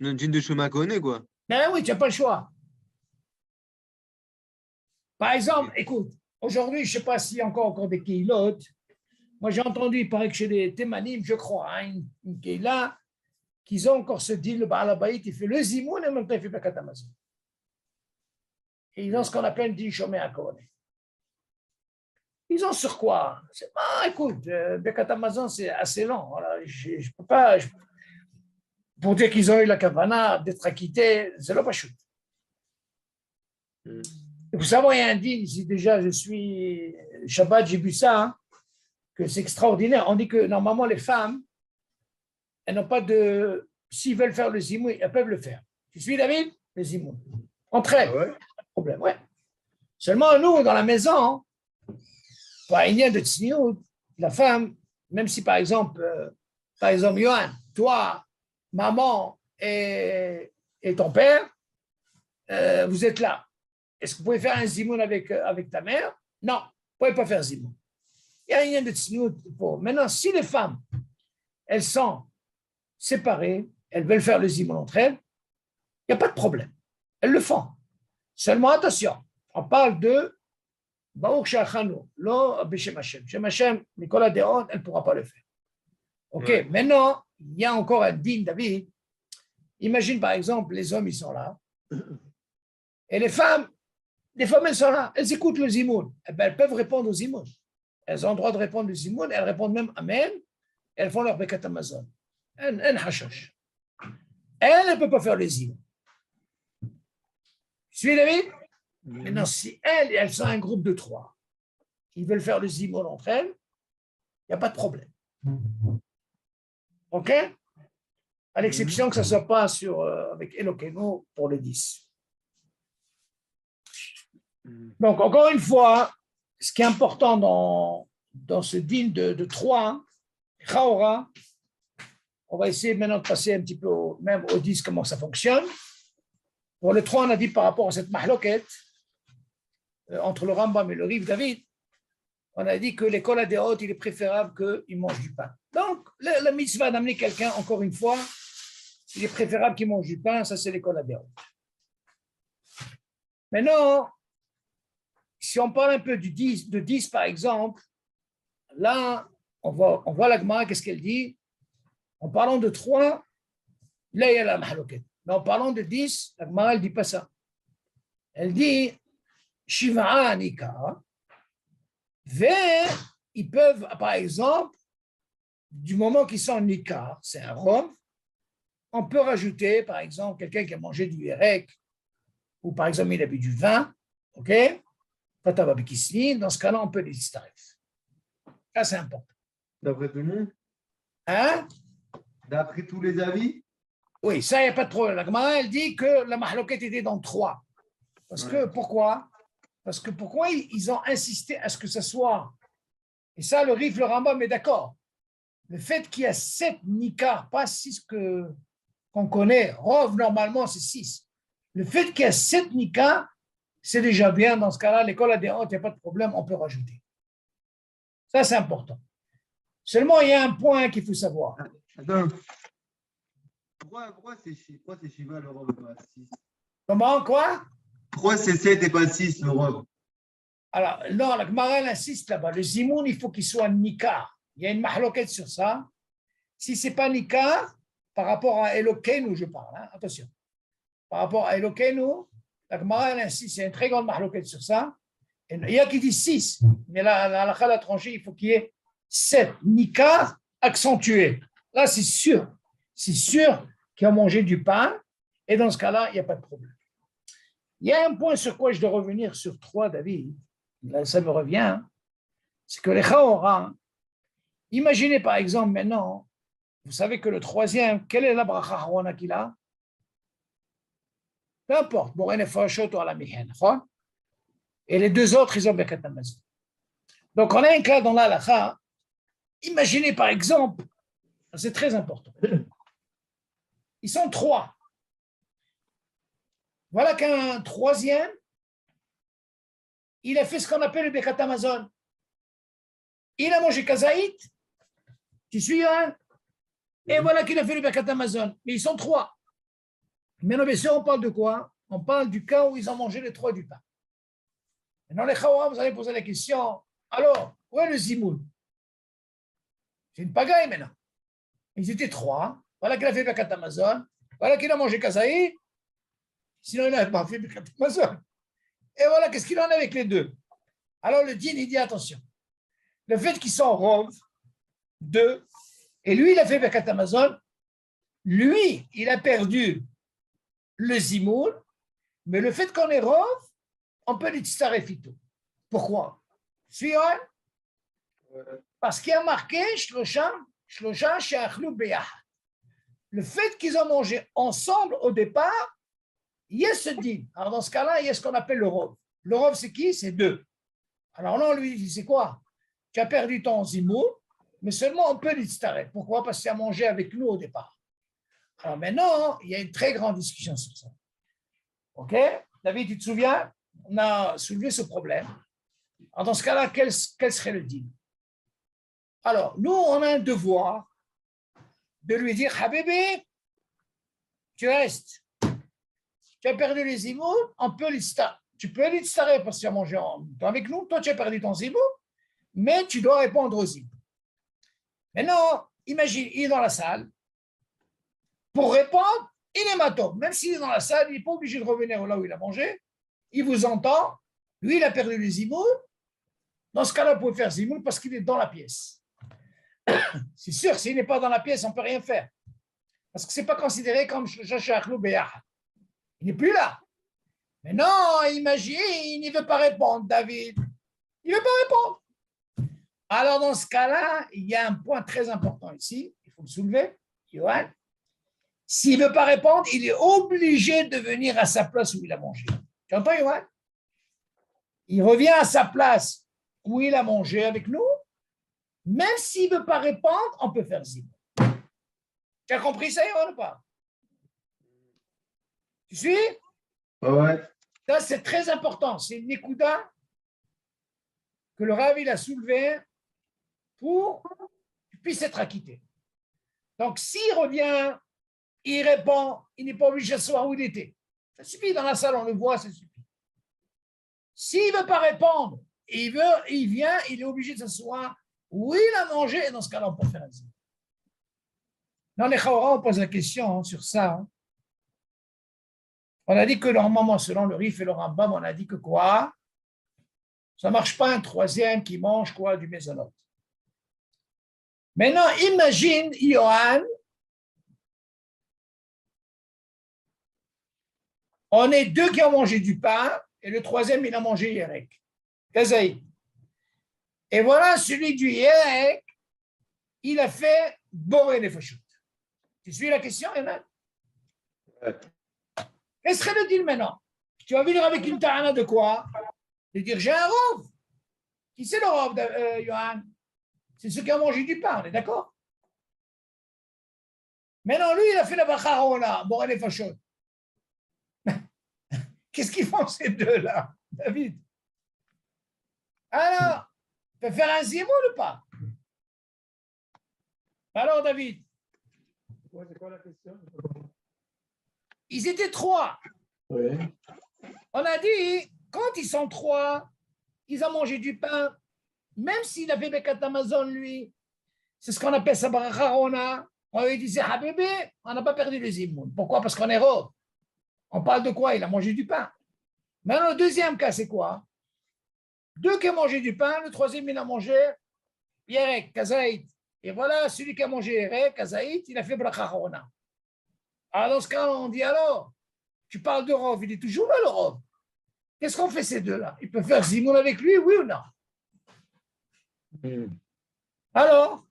Un jean de chemin connaît, quoi. Ben oui, tu n'as pas le choix. Par exemple, écoute, aujourd'hui, je ne sais pas s'il y a encore des keilotes. Moi, j'ai entendu, il paraît que chez les Thémanim, je crois, hein, une keila, qu'ils ont encore ce deal, le Baal Habayit, il fait le Zimoun et en même temps, il fait Birkat Amazon. Et ils ont ce qu'on appelle Din Shomei HaKohen. Ils ont sur quoi? Écoute, Birkat Amazon, c'est assez long. Voilà, je ne peux pas. Pour dire qu'ils ont eu la kavana d'être acquittés, c'est le pachout. Vous savez, il y a un dit, si déjà je suis Shabbat, j'ai vu ça, hein, que c'est extraordinaire. On dit que normalement, les femmes, elles n'ont pas de. S'ils veulent faire le zimoun, elles peuvent le faire. Tu suis, David? Le zimoun. Entre elles. Ouais. Pas de problème, ouais. Seulement, nous, dans la maison, par une de tsniout, la femme, même si par exemple, Johan, toi, maman et ton père, vous êtes là. Est-ce que vous pouvez faire un zimoun avec ta mère? Non, vous ne pouvez pas faire zimoun. Il y a rien de tsniout. Maintenant, si les femmes, elles sont séparées, elles veulent faire le zimoun entre elles, il n'y a pas de problème. Elles le font. Seulement, attention, on parle de Baruch Shachanu, lo b'Shem Hashem. Shem Hashem, Nicolas Deon, elle ne pourra pas le faire. OK, ouais. Maintenant, il y a encore un din, David. Imagine par exemple, les hommes, ils sont là. Et les femmes, elles sont là. Elles écoutent le zimoun. Eh ben, elles peuvent répondre au zimoun. Elles ont le droit de répondre au zimoun. Elles répondent même Amen. Elles font leur Birkat Amazon. Un hashash. Elles ne peuvent pas faire le zimoun. Tu suis, David? Maintenant, si elles sont un groupe de 3, ils veulent faire le zimoun entre elles, il n'y a pas de problème. OK? À l'exception que ça ne soit pas avec Elokeinu pour le 10. Donc, encore une fois, ce qui est important dans ce din de 3, Chaora, on va essayer maintenant de passer un petit peu même au 10, comment ça fonctionne. Pour le 3, on a dit par rapport à cette mahloket, entre le Rambam et le Riv David, on a dit que l'école à Deot, il est préférable qu'il mange du pain. Donc, la mitzvah d'amener quelqu'un, encore une fois, il est préférable qu'il mange du pain, ça c'est l'école à Deot. Maintenant, si on parle un peu de 10 par exemple, là, on voit la Gemara, qu'est-ce qu'elle dit? En parlant de 3, là il y a la mahloket. Mais en parlant de 10, la Gemara, elle ne dit pas ça. Elle dit Shiva'a Nika, ils peuvent, par exemple, du moment qu'ils sont Nika, c'est un rhum, on peut rajouter, par exemple, quelqu'un qui a mangé du hérec, ou par exemple, il a bu du vin, ok? Dans ce cas-là, on peut les distraire. Ça, c'est important. D'après tout le monde? Hein? D'après tous les avis? Oui, ça, il n'y a pas de problème. La Gemara, elle dit que la mahloket était dans 3. Parce que, pourquoi? Parce que pourquoi ils ont insisté à ce que ça soit, et ça, le Rif, le Rambam est d'accord. Le fait qu'il y a 7 Nika, pas 6 qu'on connaît, Rov, normalement, c'est 6. Le fait qu'il y a 7 Nika, c'est déjà bien. Dans ce cas-là, l'école adhérente, il n'y a pas de problème, on peut rajouter. Ça, c'est important. Seulement, il y a un point qu'il faut savoir. Attends. Pourquoi c'est Shiva le Rov et pas 6? Comment, quoi? Pourquoi c'est 7 et pas 6 le Rov? Alors, non, la Gemara insiste là-bas. Le Zimoun, il faut qu'il soit Nika. Il y a une mahloket sur ça. Si ce n'est pas Nika, par rapport à Elokeinu, je parle, hein, attention. Par rapport à Elokeinu, la Gemara insiste, il y a une très grande mahloket sur ça. Et il y a qui dit 6, mais la halakha l'a tranché, il faut qu'il y ait 7. Nika accentué. Là, c'est sûr. C'est sûr qu'ils ont mangé du pain. Et dans ce cas-là, il n'y a pas de problème. Il y a un point sur quoi je dois revenir sur 3, David. Là, ça me revient. C'est que les Chaora, imaginez par exemple maintenant, vous savez que le 3e, quelle est la bracha Harona qu'il a? Peu importe, et les 2 autres, ils ont Birkat Amazon. Donc, on a un cas dans la halakha. Imaginez par exemple, c'est très important. Ils sont trois. Voilà qu'un troisième, il a fait ce qu'on appelle le Bekat Amazon. Il a mangé kazaït. Tu suis, hein? Et voilà qu'il a fait le Bekat Amazon. Mais ils sont trois. Maintenant, bien sûr, on parle de quoi? On parle du cas où ils ont mangé les trois du pain. Maintenant, les Chawara, vous allez poser la question, alors, où est le Zimoun? C'est une pagaille maintenant. Ils étaient trois. Voilà qu'il a fait Bekat Amazon. Voilà qu'il a mangé kazaït. Sinon, il n'avait pas fait Bekat Amazon. Et voilà, qu'est-ce qu'il en a avec les deux? Alors, le din, il dit, attention. Le fait qu'ils sont rov, deux, et lui, il a fait Bekat Amazon, lui, il a perdu le zimoun, mais le fait qu'on est rov, on peut l'itstarefito. Pourquoi? Suis, hein? Parce qu'il y a marqué Shlosha she'achlu beyachad. Le fait qu'ils ont mangé ensemble au départ, il y a ce din. Alors, dans ce cas-là, il y a ce qu'on appelle le rov. Le rov, c'est qui? C'est deux. Alors là, on lui dit, c'est quoi? Tu as perdu ton zimoun, mais seulement on peut l'itstaref. Pourquoi? Parce qu'il a mangé avec nous au départ. Alors maintenant, il y a une très grande discussion sur ça. OK? David, tu te souviens? On a soulevé ce problème. Alors dans ce cas-là, quel serait le deal? Alors, nous, on a un devoir de lui dire, Habibé, tu restes. Tu as perdu les zimoun, on peut l'itstaref. Tu peux l'itstaref parce que tu as mangé avec nous. Toi, tu as perdu ton zimoun, mais tu dois répondre aux zimoun. Maintenant, imagine, il est dans la salle. Pour répondre, il est maton. Même s'il est dans la salle, il n'est pas obligé de revenir là où il a mangé. Il vous entend. Lui, il a perdu les zimoun. Dans ce cas-là, vous pouvez faire zimoun parce qu'il est dans la pièce. C'est sûr, s'il n'est pas dans la pièce, on ne peut rien faire. Parce que ce n'est pas considéré comme Shachachlou Beyah. Il n'est plus là. Mais non, imagine, il ne veut pas répondre, David. Il ne veut pas répondre. Alors, dans ce cas-là, il y a un point très important ici. Il faut le soulever, Yohan. S'il ne veut pas répondre, il est obligé de venir à sa place où il a mangé. Tu entends, Yohan? Il revient à sa place où il a mangé avec nous. Même s'il ne veut pas répondre, on peut faire zim. Tu as compris ça, Yohan, ou pas? Tu suis? Ouais. Ça, c'est très important. C'est une nikuda que le Rav il a soulevé pour qu'il puisse être acquitté. Donc, s'il revient, il répond, il n'est pas obligé de savoir où il était. Ça suffit, dans la salle, on le voit, ça suffit. S'il ne veut pas répondre, il vient, il est obligé de s'asseoir où il a mangé, et dans ce cas-là, on peut faire un zim. Dans les Chawara, on pose la question sur ça. On a dit que normalement, selon le Rif et le Rambam, on a dit que quoi? Ça ne marche pas un troisième qui mange quoi? Du mésonote. Maintenant, imagine, Yohan, on est deux qui ont mangé du pain et le troisième, il a mangé Yerek. Kazaï. Et voilà, celui du Yerek, il a fait Boré les Fashut. Tu suis la question, Yohan? Quel serait le deal maintenant? Tu vas venir avec une ta'ana de quoi? De dire j'ai un rov. Qui c'est le rov, Yohan? C'est ceux qui ont mangé du pain, on est d'accord? Maintenant, lui, il a fait la bacharona, Boré les Fashut. Qu'est-ce qu'ils font ces deux-là, David? Alors, tu peux faire un zimoun ou pas? Alors, David? C'est quoi la question? Ils étaient trois. Oui. On a dit, quand ils sont trois, ils ont mangé du pain, même s'il a fait Bekat Amazon, lui, c'est ce qu'on appelle sa baracharona. On lui disait, Habibé, on n'a pas perdu les zimoun. Pourquoi? Parce qu'on est rove. On parle de quoi? Il a mangé du pain. Maintenant, le deuxième cas, c'est quoi? Deux qui ont mangé du pain, le troisième, il a mangé Yerek, Kazaït. Et voilà, celui qui a mangé Yerek, Kazaït, il a fait Brachachona. Alors, dans ce cas, on dit alors, tu parles de Rov, il est toujours là, le Rov. Qu'est-ce qu'on fait ces deux-là? Ils peuvent faire Zimoun avec lui, oui ou non? Alors,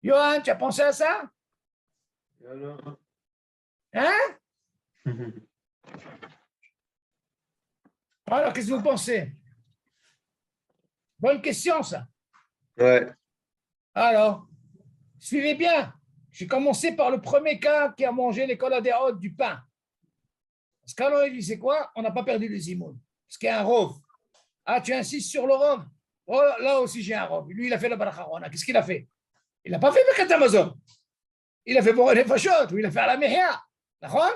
Johan, tu as pensé à ça? Hein? Alors, qu'est-ce que vous pensez? Bonne question, ça. Ouais. Alors, suivez bien. J'ai commencé par le premier cas qui a mangé les coladéotes du pain. Parce qu'alors, il dit, c'est quoi? On n'a pas perdu le zimoun. Parce qu'il y a un rov. Ah, tu insistes sur le rov? Oh, là aussi, j'ai un rov. Lui, il a fait la baracharona. Qu'est-ce qu'il a fait? Il n'a pas fait Birkat Hamazon. Il a fait pour les fachot, ou il a fait à la mehia. D'accord?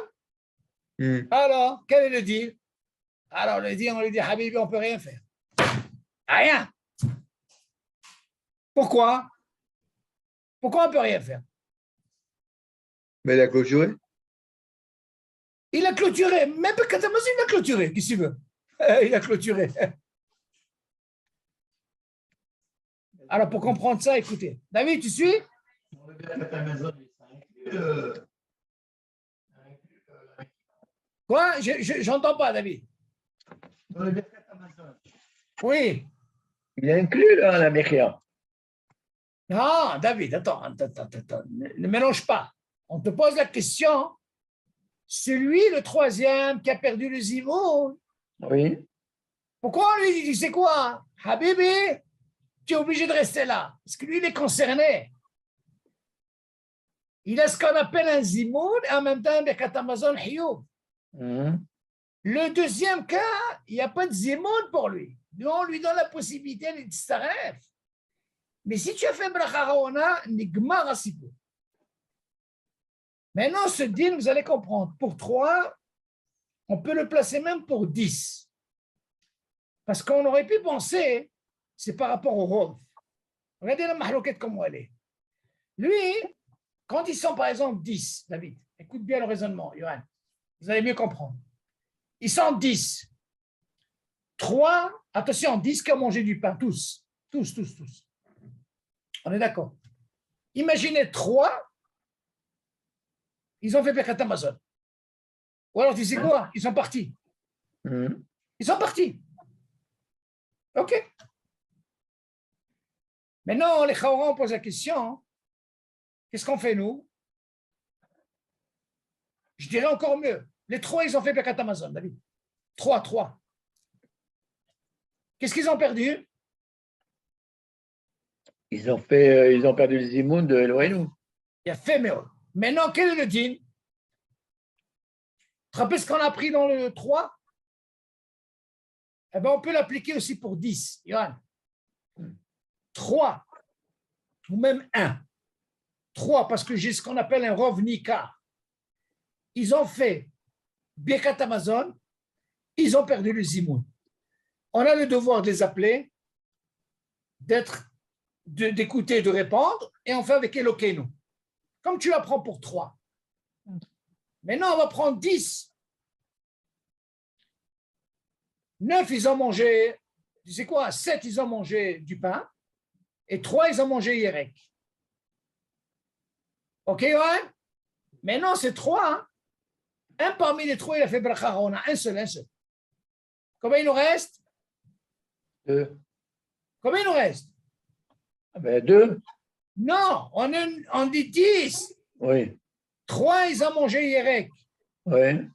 Alors, quel est le deal? Alors, le deal, on lui dit, Habibi, on ne peut rien faire. Rien. Pourquoi? Pourquoi on ne peut rien faire? Mais il a clôturé. Il a clôturé. Même Birkat Hamazon, il a clôturé. Qu'est-ce qu'il veut? Il a clôturé. Alors, pour comprendre ça, écoutez. David, tu suis? Quoi? J'entends pas, David. Oui. Il est inclus là, la Mechia. Non, David, attends. Ne mélange pas. On te pose la question. Celui, le troisième, qui a perdu le zimoun. Oui. Pourquoi on lui dit, c'est quoi? Habibi, tu es obligé de rester là. Parce que lui, il est concerné. Il a ce qu'on appelle un zimoun et en même temps un Birkat Hamazon hiyub. Le deuxième cas, il n'y a pas de zimoun pour lui. Nous, on lui donne la possibilité de s'arrêter. Mais si tu as fait bracha rona, nigmar asipur. Maintenant, ce din, vous allez comprendre. Pour 3, on peut le placer même pour 10. Parce qu'on aurait pu penser, c'est par rapport au rov. Regardez la mahloquette comme elle est. Lui, quand ils sont par exemple 10, David, écoute bien le raisonnement, Yohan, vous allez mieux comprendre. Ils sont 10. 3, attention, 10 qui ont mangé du pain, tous. On est d'accord. Imaginez 3, ils ont fait Birkat Hamazon. Ou alors tu sais quoi? Ils sont partis. Ils sont partis. OK. Maintenant, les Chaorans posent la question, qu'est-ce qu'on fait nous? Je dirais encore mieux. Les 3, ils ont fait Birkat Hamazon, David. 3. Qu'est-ce qu'ils ont perdu? Ils ont perdu le zimoun de Eloheinu. Il a fait Méol. Maintenant, quel est le din? Tu te rappelles ce qu'on a appris dans le 3? Eh bien, on peut l'appliquer aussi pour 10. Yohan. 3 ou même 1. 3 parce que j'ai ce qu'on appelle un rov nikar. Ils ont fait Birkat Hamazon, ils ont perdu le zimoun. On a le devoir de les appeler, d'écouter, de répondre, et on fait avec Elokeinu. Comme tu l'apprends pour 3. Maintenant, on va prendre 10. 9, ils ont mangé, tu sais quoi, 7, ils ont mangé du pain, et 3, ils ont mangé Yerek. OK, ouais? Maintenant, c'est 3. Hein? Un parmi les 3, il a fait bracha. On a un seul. Combien il nous reste? 2. Combien il nous reste? 2. Non, on dit 10. Oui. 3, ils ont mangé Yerek. Oui.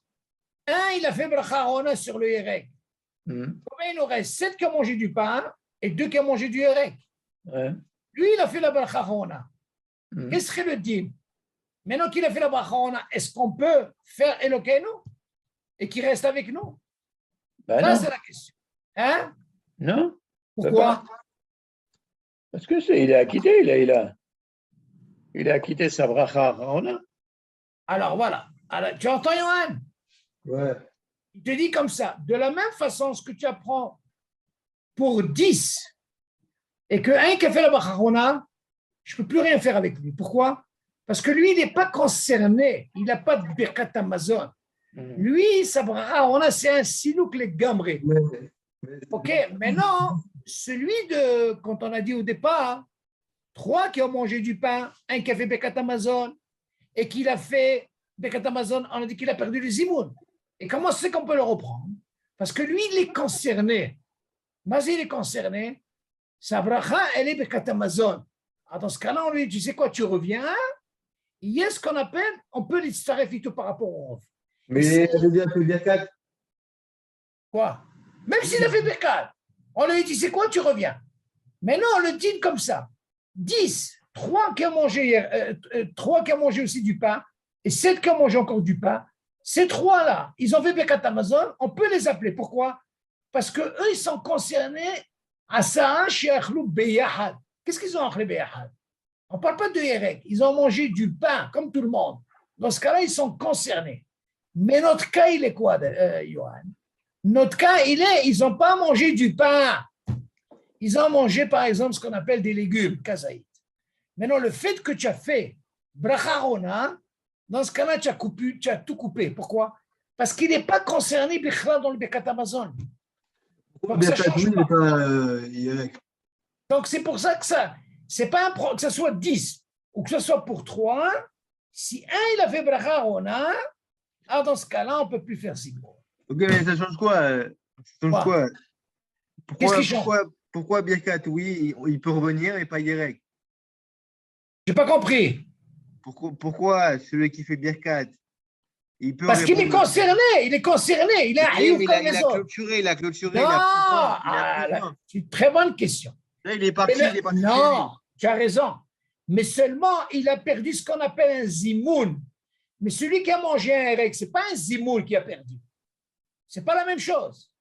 1, il a fait bracha sur le Yerek. Combien il nous reste? 7 qui ont mangé du pain et 2 qui ont mangé du Yerek. Ouais. Lui, il a fait la bracha. Qu'est-ce serait le din? Maintenant qu'il a fait la bracha, est-ce qu'on peut faire Elokeinu et qu'il reste avec nous? Ça, c'est la question. Hein? Non. Pourquoi? Parce que il a acquitté, il a acquitté sa bracha. Alors voilà. Alors, tu entends, Yohan? Ouais. Il te dit comme ça. De la même façon, ce que tu apprends pour 10 et qu'un qui a fait la bracha, je ne peux plus rien faire avec lui. Pourquoi? Parce que lui, il n'est pas concerné. Il n'a pas de Birkat Hamazon. Lui, sa bracha, c'est un silouk les gambrés. OK, maintenant, celui de, quand on a dit au départ, 3 qui ont mangé du pain, un qui a fait Birkat Hamazon et qu'il a fait Birkat Hamazon, on a dit qu'il a perdu le zimoun. Et comment c'est qu'on peut le reprendre? Parce que lui, il est concerné. Mazi, il est concerné. Sa bracha, elle est Birkat Hamazon. Alors, dans ce cas-là, on lui dit, tu sais quoi, tu reviens. Il y a ce qu'on appelle, on peut l'istaref tout par rapport au rov. Mais il a bien fait Birkat. Quoi? Même s'il a fait Birkat, on lui dit, c'est quoi, tu reviens. Mais non, on le dit comme ça. 10, 3 qui ont mangé hier, 3 qui ont mangé aussi du pain, et 7 qui ont mangé encore du pain, ces 3-là, ils ont fait Birkat Hamazon, on peut les appeler. Pourquoi? Parce qu'eux, ils sont concernés à Sa'an She'achlou Beyahad. Qu'est-ce qu'ils ont achlé Beyahad? On ne parle pas de Yerek. Ils ont mangé du pain, comme tout le monde. Dans ce cas-là, ils sont concernés. Mais notre cas, il est quoi, Johan? Notre cas, ils n'ont pas mangé du pain. Ils ont mangé, par exemple, ce qu'on appelle des légumes, kazaït. Maintenant, le fait que tu as fait bracharona, dans ce cas-là, tu as tout coupé. Pourquoi? Parce qu'il n'est pas concerné dans le Birkat Hamazon. Donc, ça change pas. Donc, c'est pour ça que ça, c'est pas que ce soit 10 ou que ce soit pour 3. Si un, il a fait bracharona, alors dans ce cas-là, on ne peut plus faire 6 mots. Ok, mais ça change quoi? Ça change quoi? Qu'est-ce qui change? Pourquoi Birkat, oui, il peut revenir et pas Yerek? Je n'ai pas compris. Pourquoi celui qui fait Birkat, il peut Parce qu'il est concerné, il est un Hayouf comme les autres. Il a clôturé. Non, c'est une très bonne question. Là, il est parti. Non, tu as raison. Mais seulement, il a perdu ce qu'on appelle un zimoun. Mais celui qui a mangé un Yerek, ce n'est pas un zimoun qui a perdu. Ce n'est pas la même chose.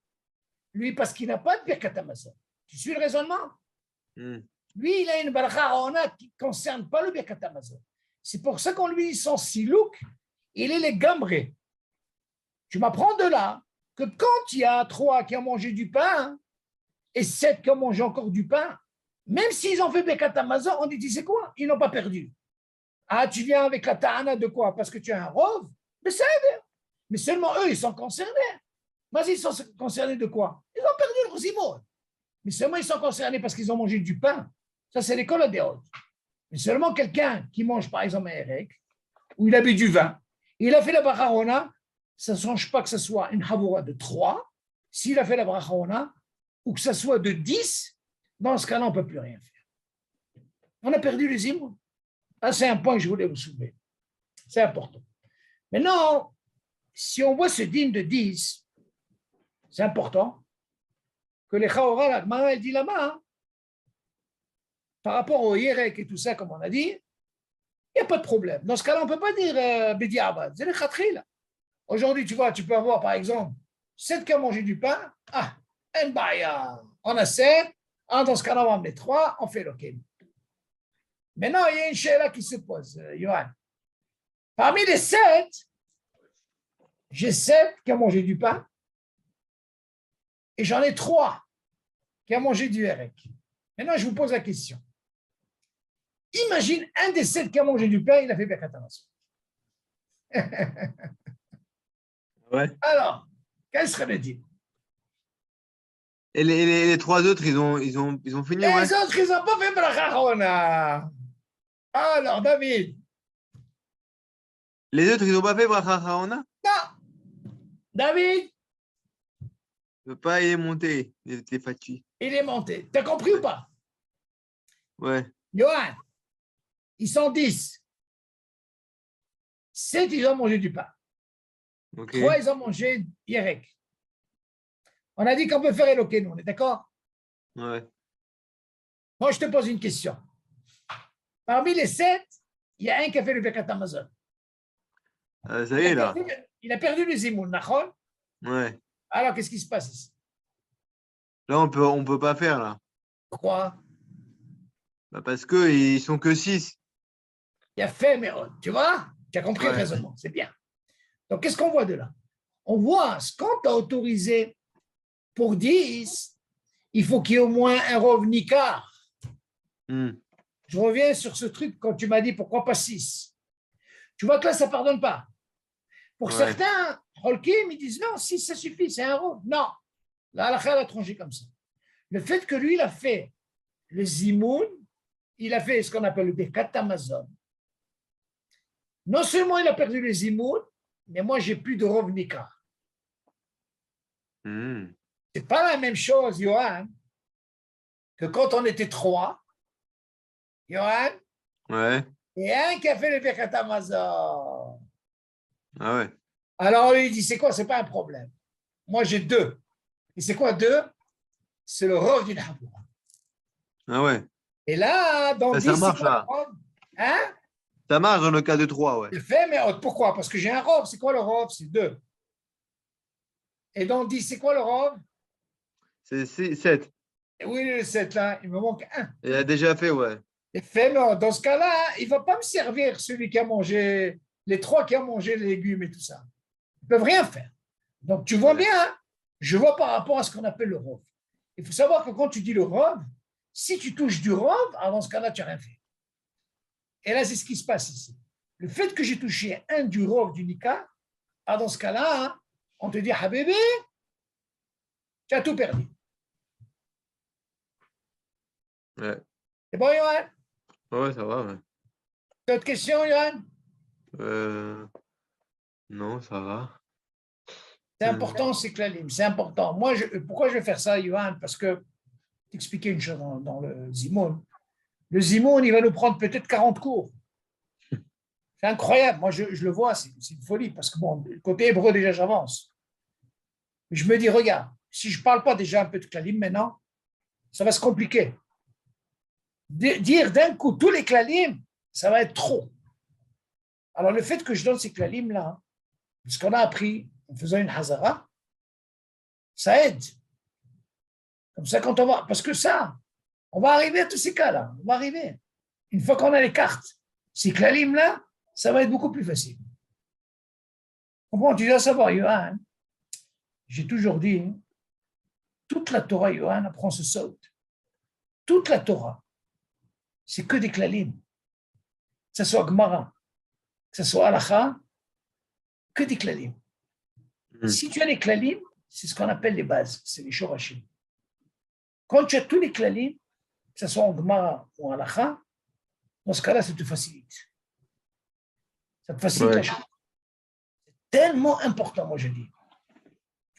Lui, parce qu'il n'a pas de Birkat Hamazon. Tu suis le raisonnement? Lui, il a une bracha qui ne concerne pas le Birkat Hamazon. C'est pour ça qu'on lui dit son silouk, il est les gambrés. Tu m'apprends de là que quand il y a 3 qui ont mangé du pain et 7 qui ont mangé encore du pain, même s'ils ont fait Birkat Hamazon, on dit c'est quoi? Ils n'ont pas perdu. Ah, tu viens avec la ta'ana de quoi? Parce que tu as un rov? Mais c'est bien. Mais seulement eux, ils sont concernés. Mais ils sont concernés de quoi? Ils ont perdu le zimoun. Mais seulement ils sont concernés parce qu'ils ont mangé du pain. Ça, c'est l'école des hautes. Mais seulement quelqu'un qui mange, par exemple, un Yerek, ou il a bu du vin, il a fait la bracharona, ça ne change pas que ce soit une havoura de 3, s'il a fait la bracharona, ou que ce soit de 10, dans ce cas-là, on ne peut plus rien faire. On a perdu les zimoun. Ah, c'est un point que je voulais vous soulever. C'est important. Maintenant, si on voit ce dîme de 10, c'est important que les Chaora, la Gemara, elle dit là-bas, par rapport au Yerek et tout ça, comme on a dit, il n'y a pas de problème. Dans ce cas-là, on ne peut pas dire Bedi Abad. C'est le Khatri, là. Aujourd'hui, tu vois, tu peux avoir, par exemple, 7 qui ont mangé du pain. Ah, on a 7. Ah, dans ce cas-là, on va en mettre 3. On fait le Ken. Maintenant, il y a une chéla qui se pose, Yohan. Parmi les 7, j'ai 7 qui ont mangé du pain. Et j'en ai 3 qui ont mangé du Yerek. Maintenant, je vous pose la question. Imagine un des 7 qui a mangé du pain, il a fait Birkat Hamazon. Ouais. Alors, quel serait le dit? Et les 3 autres, ils ont fini. Les autres, ils n'ont pas fait bracharona. Alors, David. Les autres, ils n'ont pas fait bracharona? Non. David. Il ne peut pas y monter, les fatigues. Il est monté. Tu as compris ou pas? Ouais. Johan, ils sont 10. 7, ils ont mangé du pain. Okay. 3, ils ont mangé Yerek. On a dit qu'on peut faire Elokeinu, on est d'accord? Ouais. Moi, je te pose une question. Parmi les 7, il y a un qui a fait le Birkat Hamazon. Ça y est, là. Il a perdu le zimoun, d'accord? Ouais. Alors, qu'est-ce qui se passe ici? Là, on peut pas faire, là. Pourquoi? Parce qu'ils sont que 6. Il y a fait, mais tu vois? Tu as compris le Ouais. raisonnement, c'est bien. Donc, qu'est-ce qu'on voit de là? On voit, quand tu as autorisé pour 10, il faut qu'il y ait au moins un rov nikar. Je reviens sur ce truc quand tu m'as dit pourquoi pas 6. Tu vois que là, ça ne pardonne pas. Pour certains, Holkim, ils disent non, 6, ça suffit, c'est un rov. Non. Là, la a tranché comme ça. Le fait que lui, il a fait le zimoun, il a fait ce qu'on appelle le Birkat Hamazon. Non seulement il a perdu le zimoun, mais moi, j'ai plus de rov nikar. C'est pas la même chose, Johan, que quand on était 3, Johan, Ouais. et un qui a fait le Birkat Hamazon. Ah ouais. Alors on lui dit, c'est quoi? C'est pas un problème. Moi, j'ai 2. Et c'est quoi 2? C'est le rov d'une havoura. Ah ouais. Et là, dans Ça 10, c'est marche, quoi le là. rov? Hein? Ça marche dans le cas de 3, ouais. Je fais, mais pourquoi? Parce que j'ai un rov. C'est quoi le rov? C'est 2. Et dans 10, c'est quoi le rov? C'est 7. Et oui, le 7 là, il me manque 1. Il a déjà fait, ouais. Et fait, mais dans ce cas-là, il ne va pas me servir celui qui a mangé, les 3 qui ont mangé les légumes et tout ça. Ils ne peuvent rien faire. Donc, tu vois Ouais. bien, hein, je vois par rapport à ce qu'on appelle le rov. Il faut savoir que quand tu dis le rov, si tu touches du rov, alors dans ce cas-là, tu n'as rien fait. Et là, c'est ce qui se passe ici. Le fait que j'ai touché un du rov du Nika, alors dans ce cas-là, hein, on te dit, Habibi, tu as tout perdu. Ouais. C'est bon, Yohan? Ouais, ça va, ouais. D'autres questions, Yohan? Non, ça va. C'est important, c'est Klalim, c'est important. Moi, pourquoi je vais faire ça, Yohan? Parce que, t'expliquer une chose dans le Zimoun. Le Zimoun, il va nous prendre peut-être 40 cours. C'est incroyable. Moi, je le vois, c'est une folie. Parce que, bon, côté hébreu, déjà, j'avance. Mais je me dis, regarde, si je ne parle pas déjà un peu de Klalim maintenant, ça va se compliquer. Dire d'un coup tous les Klalim, ça va être trop. Alors, le fait que je donne ces Klalim-là, ce qu'on a appris en faisant une Hazara, ça aide. Comme ça, quand on va. Parce que ça, on va arriver à tous ces cas-là. On va arriver. Une fois qu'on a les cartes, ces Klalim-là, ça va être beaucoup plus facile. Comprends? Tu dois savoir, Yohan, j'ai toujours dit, toute la Torah, Yohan, apprend ce saut. Toute la Torah, c'est que des Klalim. Que ce soit Gemara, que ce soit Halacha, que des Klalim. Si tu as les Klalim, c'est ce qu'on appelle les bases, c'est les Shorashim. Quand tu as tous les Klalim, que ce soit en Gemara ou en Halacha, dans ce cas-là, ça te facilite. Ça te facilite la chose. C'est tellement important, moi je dis.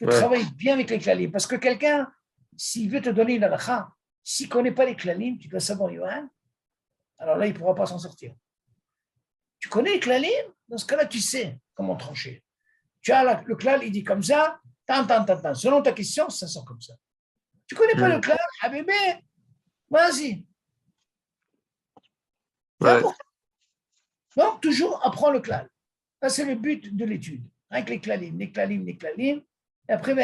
Il faut travailler bien avec les Klalim. Parce que quelqu'un, s'il veut te donner une Halacha, s'il ne connaît pas les Klalim, tu dois savoir, Yohan, alors là, il ne pourra pas s'en sortir. Tu connais les Klalim, dans ce cas-là, tu sais comment trancher. Tu as le klal, il dit comme ça, selon ta question, ça sort comme ça. Tu ne connais pas le klal, Habibi, vas-y. Ouais. Donc, toujours apprends le klal. Ça, c'est le but de l'étude. Avec les klalim. Et après,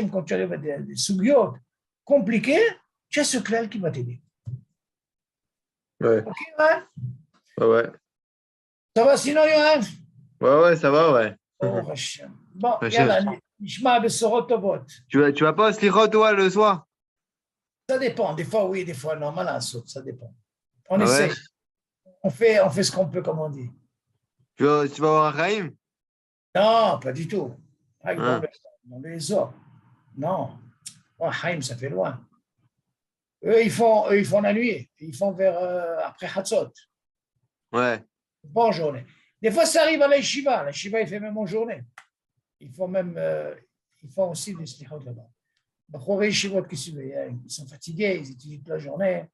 quand tu arrives à des soubiotes compliqués, tu as ce klal qui va t'aider. Ouais. Ok, ouais? Ouais. Ça va sinon, Yohan? Ouais, ça va, ouais. Oh, Hachem. Bon, Hachem. yalla, nishma besorot tovot. Tu vas pas au slichot, toi, le soir? Ça dépend. Des fois, oui, des fois, non. Malin, ça dépend. On Ah ouais? essaie. On fait ce qu'on peut, comme on dit. Tu vas voir un Chaim? Non, pas du tout. Avec Hein. dans les eaux. Non. Oh, Haïm, ça fait loin. Eux, ils font la nuit. Ils font vers après Hatzot. Ouais. Bonne journée. Des fois, ça arrive à la yeshiva. La yeshiva, il fait même en journée. Ils font aussi des slichot là-bas. Les yeshivot qui suivent, ils sont fatigués, ils étudient toute la journée.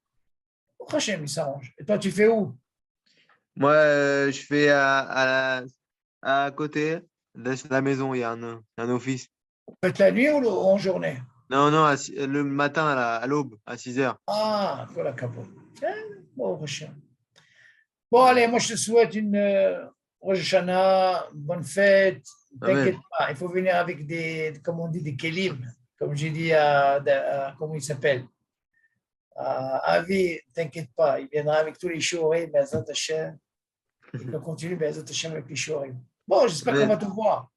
Au Hachem, ils s'arrangent. Et toi, tu fais où? Moi, je fais à côté de la maison, il y a un office. Faites la nuit ou en journée? Non, le matin à l'aube, à 6 heures. Ah, voilà, capot. Bon, Hachem. Bon, allez, moi, je te souhaite une Rosh Hashanah, une bonne fête. T'inquiète pas, il faut venir avec comme on dit, des kelim. Comme j'ai dit comment il s'appelle? Avi, t'inquiète pas, il viendra avec tous les shurim, Be'ezrat Hashem. Il va continuer Be'ezrat Hashem avec les shurim. Bon, j'espère qu'on va te voir.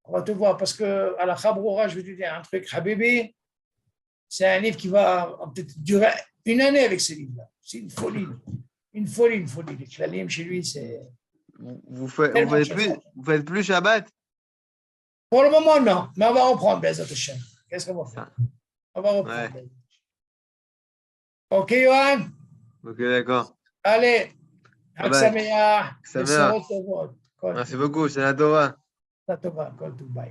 On va te voir parce que à la Chabroura, je vais te dire un truc, Habibi, c'est un livre qui va peut-être durer une année avec ce livre-là. C'est une folie. Une folie. Les Klalim chez lui, c'est. Vous faites plus Shabbat? Pour le moment, non, mais on va reprendre Be'ezrat Hashem. Qu'est-ce qu'on va faire? On va reprendre. Ouais. Ok, Yohan? Ok, d'accord. Allez, Merci beaucoup, c'est la Torah. Kol Tova.